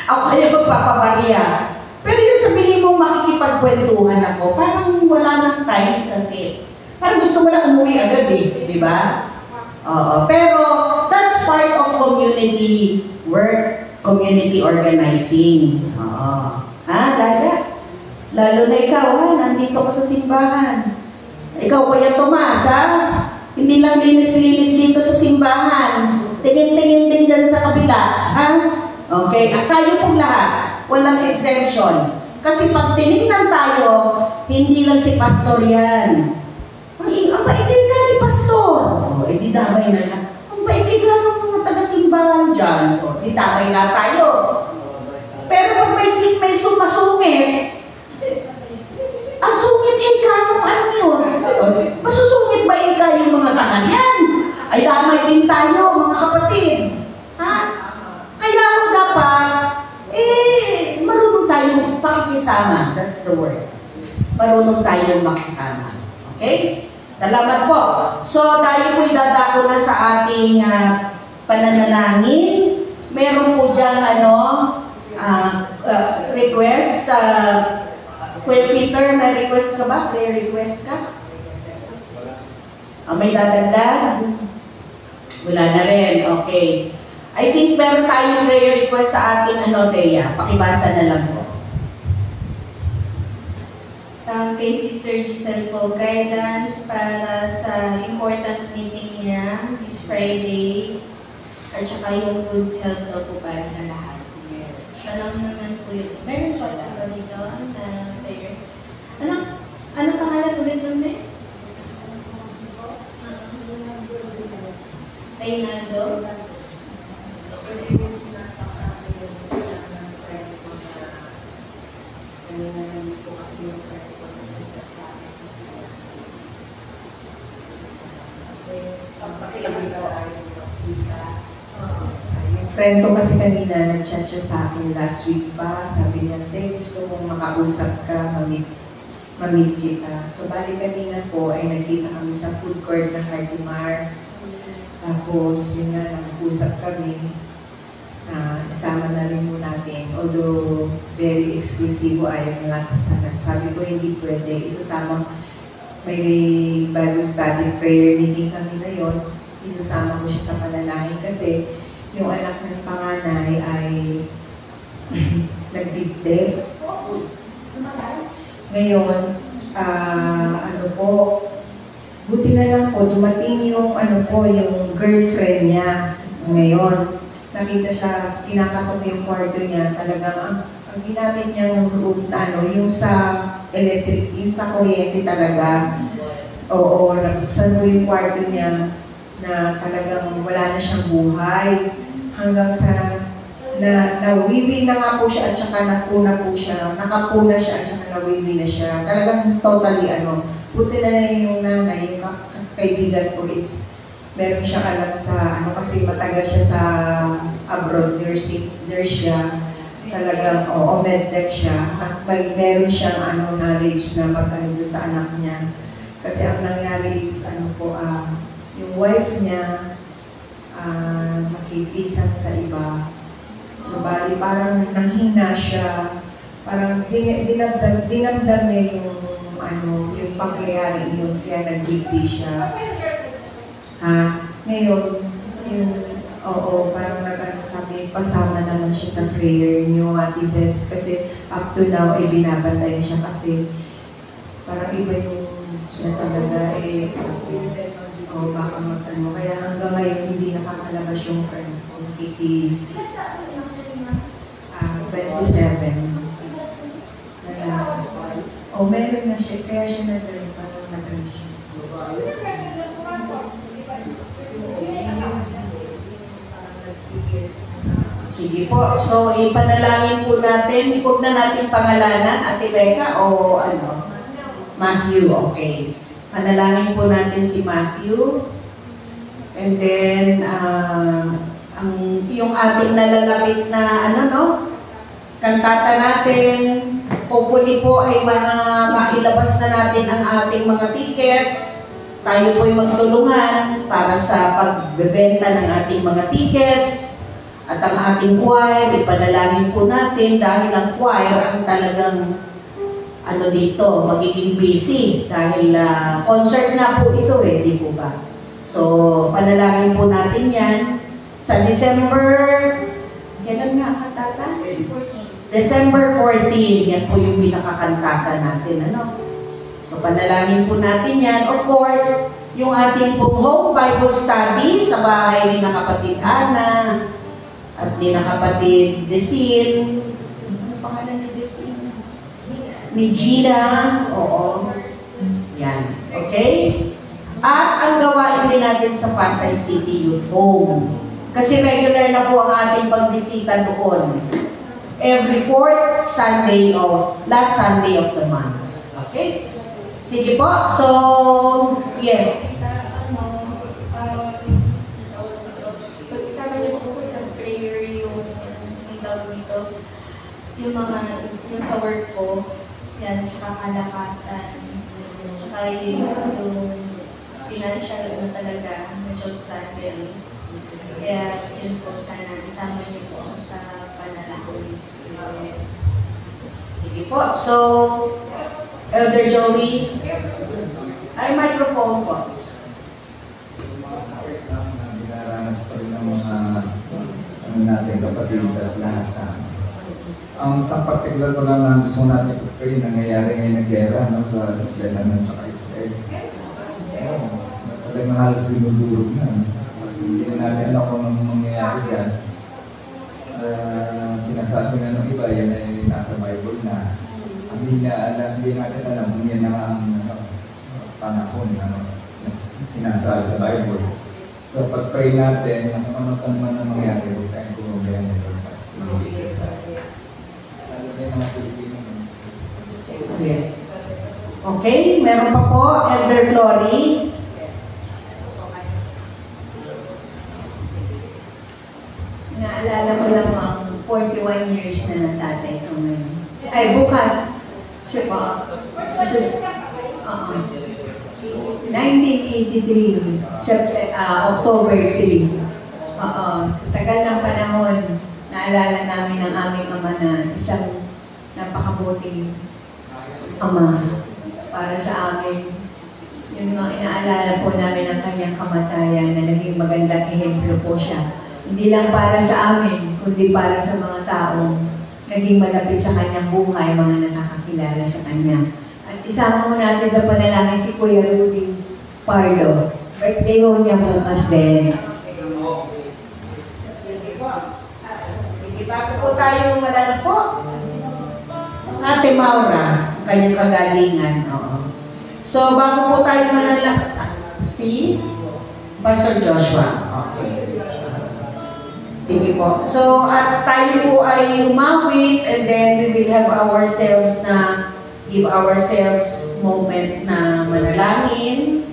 Ako kaya magpapabarya. Pero yung sabihin mong makikipagkwentuhan ako, parang wala nang time kasi. Parang gusto mo lang umuwi agad eh, di ba? Pero that's part of community work, community organizing. Lalo na ikaw, nandito ka sa simbahan. Ikaw, Kuya Tomas, hindi lang linis-linis dito sa simbahan. Tingin-tingin din dyan sa kabila, Okay, at tayo pong lahat, walang exemption. Kasi pag tinignan tayo, hindi lang si pastor yan. Ang baibigan ni pastor. Di damay na lang. Ang baibigan ng mga taga-simbahan dyan. Di damay na tayo. Pero pag may sumasungit, ang sungit kanong ano yun? Masusungit ba yung mga tahanyan? Ay damay din tayo, mga kapatid. Kaya dapat, marunong tayong pakikisama. That's the word. Marunong tayong makisama. Okay? Salamat po. So, tayo po idadako na sa ating pananalangin. Meron po dyan, request. Kuya Peter, may request ka ba? Prayer request ka? May dadagdag? Wala na rin. Okay. I think meron tayong prayer request sa ating Thea. Pakibasa na lang po. Kay Sister Giselle po, guidance para sa important meeting niya this Friday at saka yung good health daw po para sa lahat. Yes. Alam naman po yun. Meron pa ba dito na prayer? Ano pangalan ulit nun eh? Reynaldo? Friend ko kasi kanina, nag-chat siya sa akin last week pa. Sabi niya, gusto mong makausap ka, mamit kita. So, bali kanina po ay nagkita kami sa food court ng Cartimar. Tapos, yun nga, nag-usap kami. Isama na rin mo natin. Although, very exclusive ayaw nila kasalan. Sabi ko, hindi pwede. Isasama, may Bible study prayer meeting kami ngayon. Isasama ko siya sa panalangin kasi yung anak ng panganay ay nagbigte. Ngayon, buti na lang po, dumating yung yung girlfriend niya ngayon. Nakita siya, kinakatok yung kwarto niya, talagang ang ginamit niyang room yung sa electric, yung sa kuryente talaga. Oo, nabuksan mo yung kwarto niya na talagang wala na siyang buhay. hanggang sa nawiwi na nga po siya at saka nakapuna siya at saka nawiwi na siya. Talagang totally buti na yung nanay, yung kaibigan ko, meron siya alam sa kasi matagal siya sa abroad, nurse siya. Talagang, medtech siya. At meron siyang knowledge na magkano sa anak niya. Kasi ang nangyari is, yung wife niya, makikisan sa iba. So, bali, parang nanghina siya. Parang dinamdam niya yung pangyayari yun, kaya nag-BP siya. Ngayon, parang sabi, pasama naman siya sa prayer niyo, Ate Bets, kasi up to now, binabantay siya kasi parang iba yung siya talaga, baka magtanong. Kaya hanggang ngayon, hindi nakakalabas yung friend ko, kikis. 27. Meron na siya, kaya siya nag-rin, parang nag-rin siya. Sige po. So, ipanalangin po natin. Huwag na natin pangalanan, Ate Becca, o Matthew. Okay. Panalangin po natin si Matthew. And then, yung ating nalalapit na, kantata natin. Hopefully po ay mailabas na natin ang ating mga tickets. Tayo po ay magtulungan para sa pagbebenta ng ating mga tickets. At ang ating choir, ipanalangin po natin dahil ang choir ang talagang dito, magiging busy dahil concert na po ito di po ba? So, panalangin po natin yan. Sa December, kailan nga kantata? December 14, yan po yung pinakakantata natin, So, panalangin po natin yan. Of course, yung ating pong home Bible study sa bahay ni kapatid Ana, at ni kapatid Desin. Ano pangalan ni Desin? Ni Gina. Oo. Yan. Okay? At ang gawain din natin sa Pasay City Youth Home. Kasi regular na po ang ating pagbisita doon. Every last Sunday of the month. Okay? Sige po. So, yes. Yung sa work ko, yan, tsaka kalakasan, tsaka yung financial talaga, na Diyos level. Kaya yun po, sana isama niyo po ako sa panalangin. Sige po. So, Elder Joey, ay microphone po. Dinaranas pa rin ng mga natin kapatid at lahat. Ang isang particular ko lang na gusto natin ito nangyayari ngayon ng gera sa Lebanon at Israel. Talagang halos dinudurog na. Hindi na natin alam kung anong mangyayari yan. Sinasabi na ng iba, yan ay nasa Bible na. Hindi natin alam kung yan ang panahon na sinasabi sa Bible. So pag-pray natin, ano man ang mangyayari, huwag tayong kumabayan nito. Yes. Okay, meron pa po, Elder Flory. Naalala ko lang ang 41 years na ng tatay ko ngayon. Ay, bukas. Siya pa. 1983, October 3. Sa tagal ng panahon, naalala namin ang aming ama na isang napakabuting ama para sa amin. Yung mga inaalala po namin ang kanyang kamatayan na naging magandang ehemplo po siya. Hindi lang para sa amin, kundi para sa mga taong naging malapit sa kanyang buhay, mga nakakakilala sa kanya. At isama mo natin sa panalangin si Kuya Rudy Pardo. Birthday ho niya bukas din. Sige, bago po tayo malala po. Ate Maura, kanyang kagalingan. So, bago po tayo si Pastor Joshua. Okay. Sige po. So, at tayo po ay umawit and then we will have ourselves na give ourselves moment na manalangin.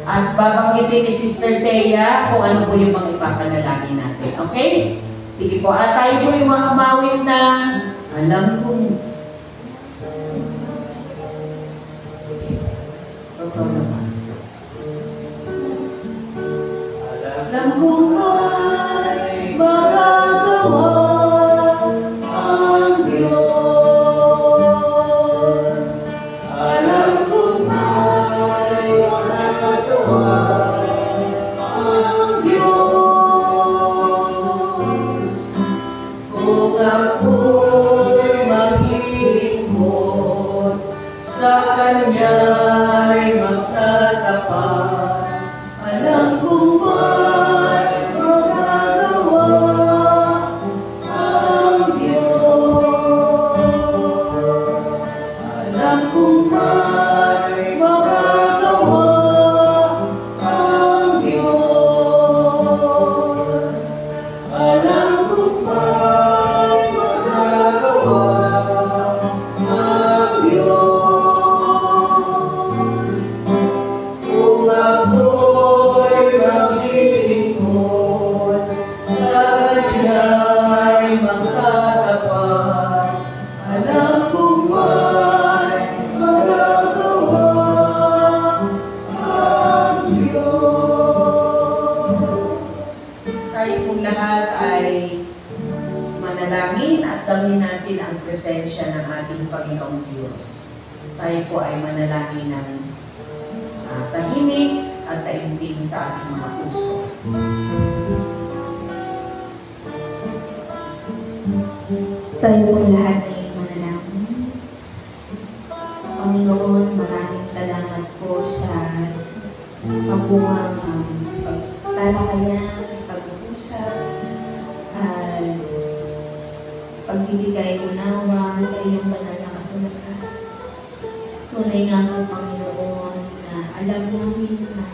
At babanggitin ni Sister Thea kung ano po yung mga ipapanalangin natin. Okay? Sige po. At tayo po yung umawit na alam kong alam kong may magagawa ang Diyos. Alam kong may magagawa ang Diyos. Kung ako'y maghihimot, sa Kanya'y magtatapat. Alam kong may magagawa ang Diyos. Alam kong may magagawa ang Diyos. Alam kong may magagawa ang Diyos. Kung ako'y maglilingkod, sa Kanya'y magtatapat. Alam kong may magagawa ang Diyos. Tayo pong lahat ay manalangin at gawin natin ang presensya ng ating Panginoong Diyos. Tayo po ay manalangin ng tahimik at taimtim sa ating mga puso. Tayo po lahat ay manalangin. Panginoon, maraming salamat po sa mabuhang pagtalakayan, pag-uusap, at pagbibigay unawa sa iyong banal na kasulatan. Tunay nga po, Panginoon, na alam namin na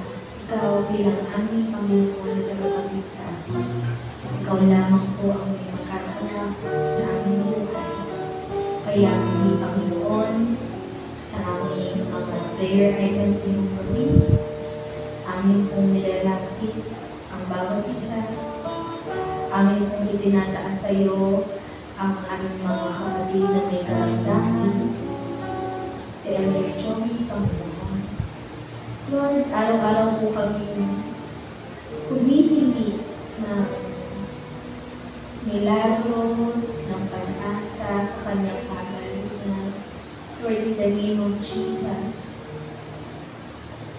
Ikaw bilang aming Panginoon na tagapagligtas. Ikaw lamang po ang may makahanap sa aming buhay. Kaya kami, Panginoon, sa aming mga prayer items ngayong gabi, amin pong nilalapit ang bawat isa. Amin pong itinataas sa iyo ang aming mga kapatid na may karamdaman. Si Elder Joey, Panginoon. Lord, araw-araw po kami humihingi ng milagro, ng pag-asa sa kanyang pamamagitan. Lord, in the name of Jesus,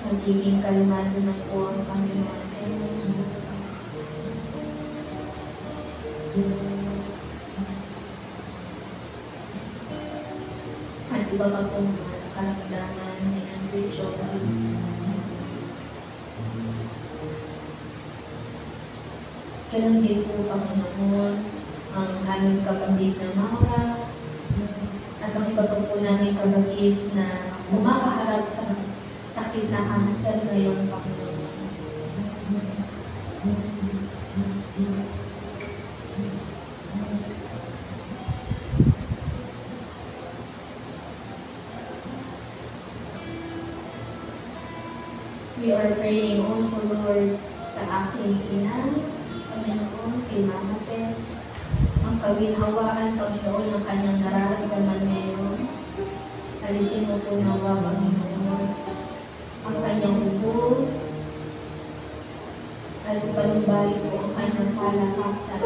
magiging kalmado na po ang Panginoon ay gusto ko. At iba pa pong mga karamdaman ni Andrew Joey. Ganun din po, Panginoon, ang aming kapatid na Maura at ang iba po namin kapatid na kumakaharap sa sakit na cancer ngayon, Panginoon. We are praying also, Lord, sa aking ina, Panginoon, kay Mama Tess, ang kaginhawaan, Panginoon, ng kanyang nararamdaman ngayon. Alisin mo po nawa, Panginoon, ang kanyang ubo, at panumbalik po ang kanyang palakasan.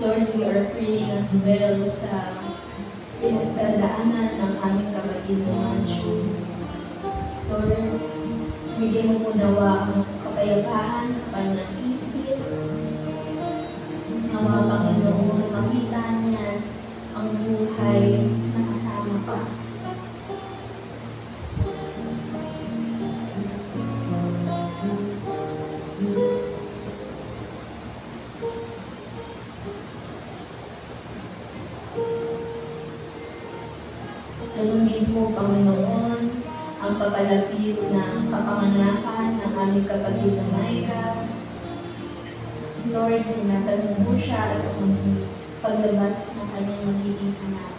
Lord, we are praying as well sa pinagdadaanan ng aming kapatid na Mancho. Lord, bigyan mo po nawa ang kapayapaan sa kanyang isip. Nawa, Panginoon, makita niya ang buhay na kasama pa. Ganon din po, Panginoon, ang papalapit ng kapanganakan ng aming kapatid na Micah. Lord, tinatanong mo siya at ang paglabas ng kanyang magiging anak.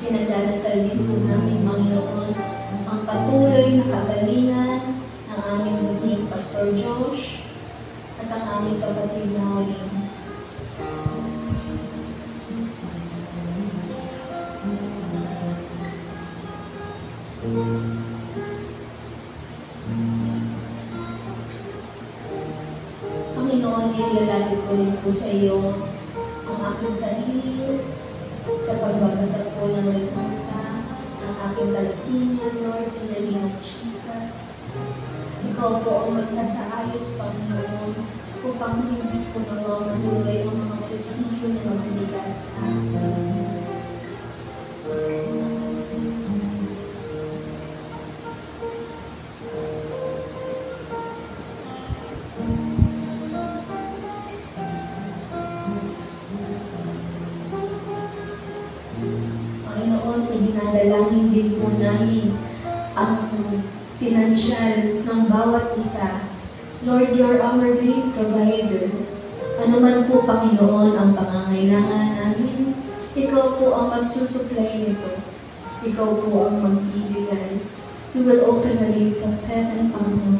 Pinagdarasal din po namin, Panginoon, ang patuloy na kagalingan ng aming maging Pastor Josh at ang aming kapatid na Olin. Panginoon, nilalapit ko rin po sa iyo ang aking sarili sa pagbabasa po ng resulta ng aking thalassemia, Lord, in the name of Jesus. Ikaw po ang magsasaayos, Panginoon, upang hindi po namamatuloy ang mga prestigyo na mabigat sa akin. Panginoon, idinadalangin din po namin ang financial ng bawat isa. Lord, you are our great provider. Ano man po, Panginoon, ang pangangailangan namin, ikaw po ang magsusupply nito. Ikaw po ang magbibigay. We will open the gates of heaven, Panginoon,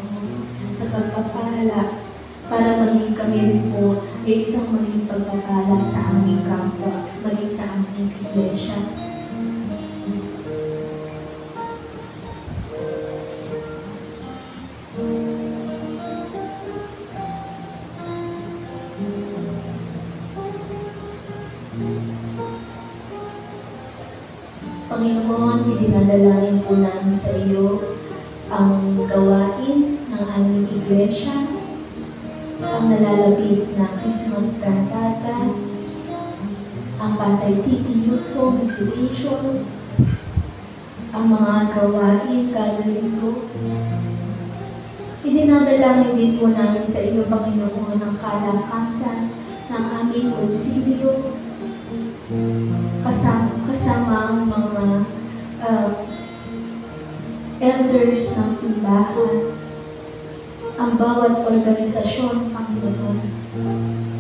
sa pagpapala para maging kami rin po ay isang maging pagpapala sa aming kapwa, maging sa aming iglesia. Panginoon, idinadalangin po namin sa iyo ang gawain ng aming iglesia, ang nalalapit na Christmas cantata, ang Pasay City Youth Home Visitation, ang mga gawain kada linggo. Idinadalangin din po namin sa iyo, Panginoon, ang kalakasan ng aming konsilyo, kasama ang mga elders ng simbahan, ang bawat organisasyon, Panginoon,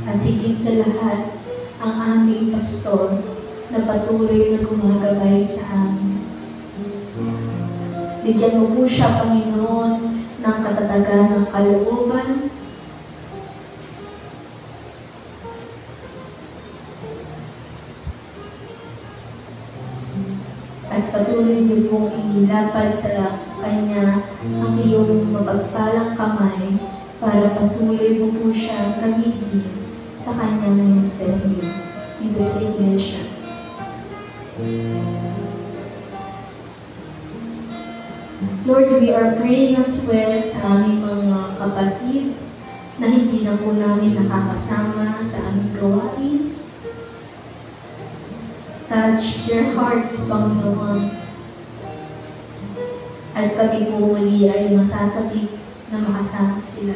at higit sa lahat, ang aming pastor na patuloy na gumagabay sa amin. Bigyan mo po siya, Panginoon, ng katatagan ng kalooban, at patuloy niyo pong ilapad sa kanya ang iyong mapagpalang kamay para patuloy mo po siya gamitin sa kanyang ministeryo dito sa iglesia. Lord, we are praying as well sa aming mga kapatid na hindi na po namin nakakasama sa aming gawain. Touch their hearts, Panginoon. At kami po muli ay masasabik na makasama sila.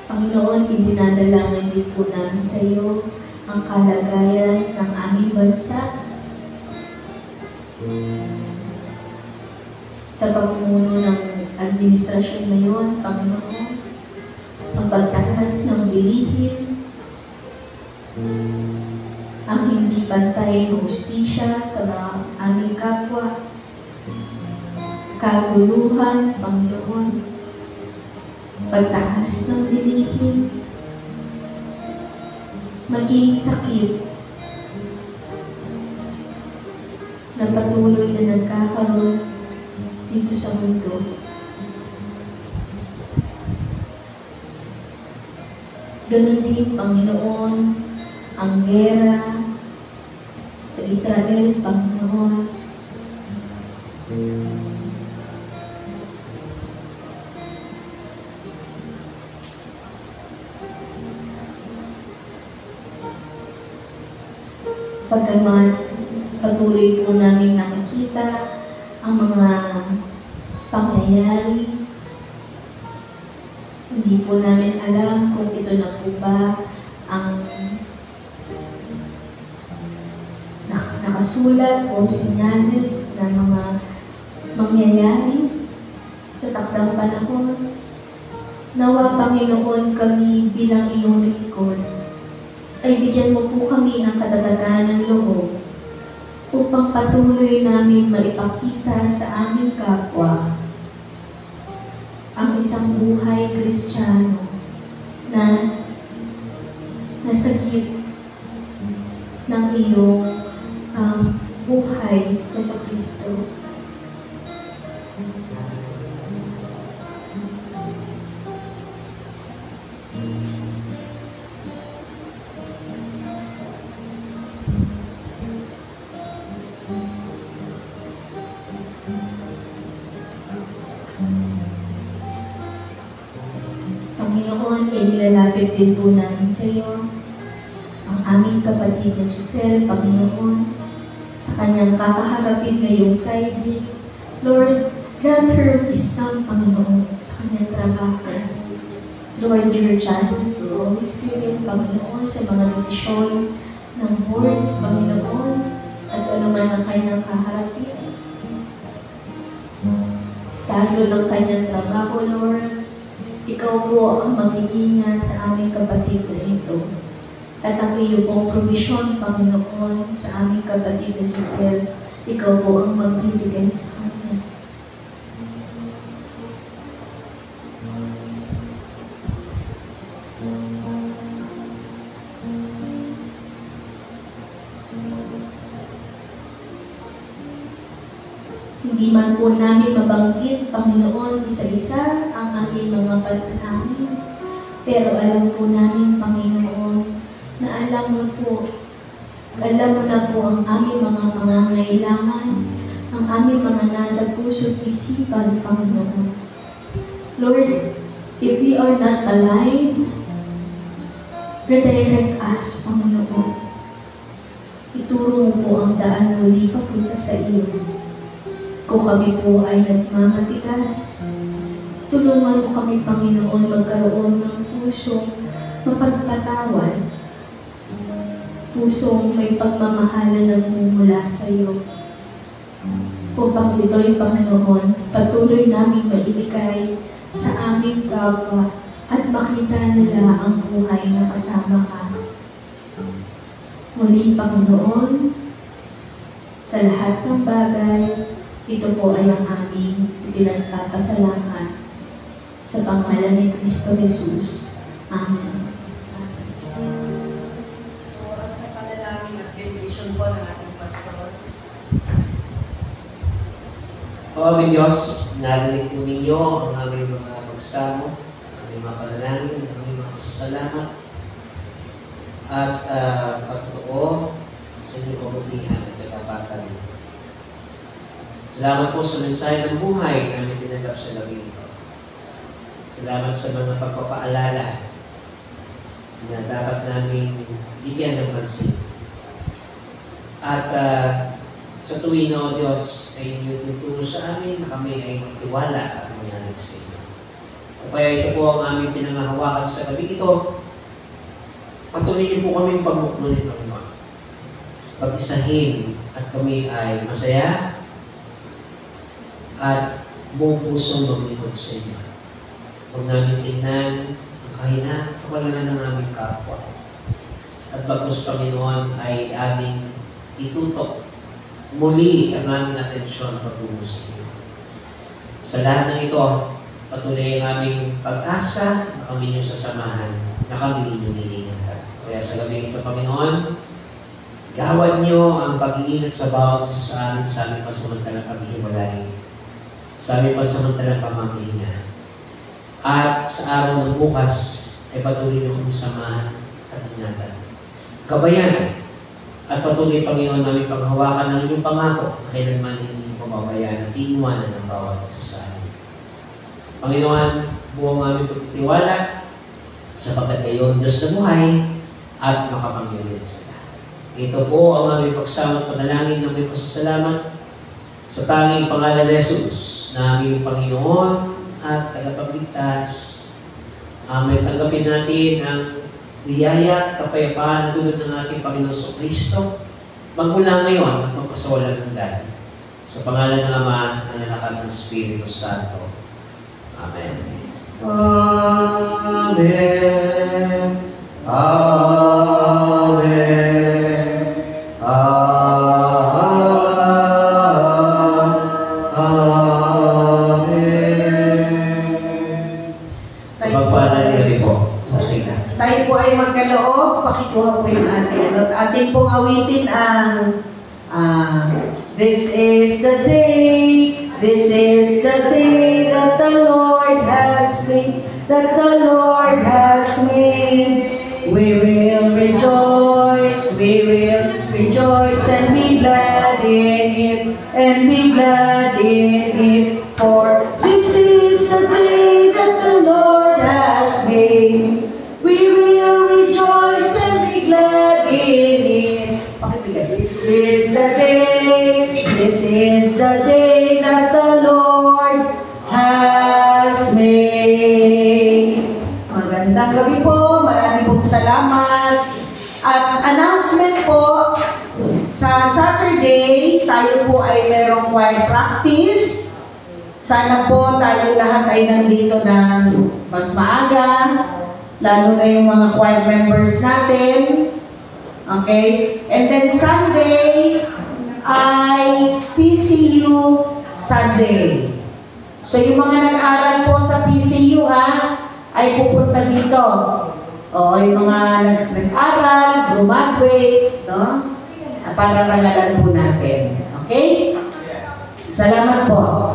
Panginoon, idinadalangin din po namin sa iyo ang kalagayan ng aming bansa. Sa pagmumuno ng administrasyon ngayon, Panginoon, ang pagtakas ng bilihin, ang hindi pantay na hustisya sa mga aming kapwa, kaguluhan, Panginoon, pagtakas ng bilihin, maging sakit na patuloy na nagkakaroon dito sa mundo. Ganun din, Panginoon, ang gera sa Israel, Panginoon. Pagkaman patuloy po namin nakikita ang mga pangyayari, hindi po namin alam kung ito na po ba ang nakasulat o senyales ng mga mangyayari sa takdang panahon. Nawa, Panginoon, kami bilang iyong lingkod, ay bigyan mo po kami ng katatagan ng loob upang patuloy namin maipakita sa aming kapwa ang isang buhay Kristiyano na nasagip ng iyong buhay sa Kristo. Panginoon, inilalapit din po namin sa iyo ang aming kapatid na Giselle, Panginoon, sa kanyang kakaharapin ngayong Friday. Lord, grant her wisdom, Panginoon, sa kanyang trabaho. Lord, your justice will always prevail, Panginoon, sa mga desisyon ng boards, Panginoon, at ano man ang kanyang kaharapin. Estado ng kanyang trabaho, Lord, ikaw po ang mag-iingat sa aming kapatid na ito. At ang iyo pong provision, Panginoon, sa aming kapatid na Giselle, ikaw po ang magbibigay sa kanya. Hindi man po namin mabanggit, Panginoon, isa-isa ang aming mga panalangin. Pero alam po namin, Panginoon, na alam mo na po ang aming mga pangangailangan, ang aming mga nasa puso't isipan, Panginoon. Lord, if we are not aligned, redirect us, Panginoon. Ituro mo po ang daan muli papunta sa iyo. Kung kami po ay nagmamatigas, tulungan mo kami, Panginoon, magkaroon ng pusong mapagpatawad, pusong may pagmamahalan na mumula sa iyo. Upang ito'y, Panginoon, patuloy namin maibigay sa aming kapwa at makita nila ang buhay na kasama ka. Muli, Panginoon, sa lahat ng bagay, ito po ay ang aming pinagpapasalamat sa pangalan ni Kristo Jesus. Amen. Oras na panalangin at benediction po ng ating pastor. O aming Diyos, narinig po ninyo ang aming mga pagsamo, ang aming mga panalangin, ang aming mga pasasalamat, at pagtotoo sa inyong kabutihan at katapatan. Salamat po sa mensahe ng buhay na namin tinanggap sa gabi ito. Salamat sa mga pagpapaalala na dapat namin bigyan ng pansin. At sa tuwing na, O Diyos, ay inyo tuturo sa amin na kami ay magtiwala at manalig sa inyo. Kaya ito po ang aming pinangahawakan sa gabi ito. Patuloy niyo po kami pagmuklo nito, pag-isahin at kami ay masaya at buong puso maglingkod sa inyo. Huwag namin tingnan ang kahinaan, kawalanan ng aming kapwa. At bagkus, Panginoon, ay aming itutok muli ang aming atensyon patungo sa inyo. Sa lahat ng ito, patuloy ang aming pag-asa na kami inyong sasamahan, na kami inyong nilingatan. Kaya sa gabi ito, Panginoon, gawan niyo ang pag-iingat sa bawat isa sa amin sa aming pasamantalang paghihiwalay, sa aming pasamantalang pamamahinga. At sa araw ng bukas, ay patuloy niyo kami samahan at ingatan. Kabayan, at patuloy, Panginoon, namin paghawakan ng inyong pangako na kailanman hindi pababayaan at iiwanan ng bawat isa sa amin. Panginoon, buong aming pagtitiwala sapagkat kayo ang Diyos na buhay at makapangyarihan sa lahat. Ito po ang aming pagsama panalangin na may pasasalamat sa tanging pangalan ni Jesus na aming Panginoon at tagapagligtas. Amen. Tanggapin natin ang biyaya at kapayapaan na dulot ng ating Panginoon Kristo magmula ngayon at magpasawalang hanggan. Sa pangalan ng Ama, ng Anak at ng Espiritu Santo. Amen. Amen. Amen. Magpalali po sa ating lahat. Tayo po ay magkaloob, pakikuha po yung ating ano. Ating pong awitin ang This is the day that the Lord has made, We will rejoice and be glad in it, for this is the day that the Lord has made. We will rejoice and be glad in it. This is the day that the Lord has made. Magandang gabi po, marami pong salamat. At announcement po, sa Saturday, tayo po ay merong choir practice. Sana po tayo lahat ay nandito ng mas maaga, lalo na yung mga choir members natin. Okay? And then Sunday ay PCU Sunday. So yung mga nag-aral po sa PCU ay pupunta dito. O yung mga nag-aral, graduate, no? Para rangalan po natin. Okay? Salamat po.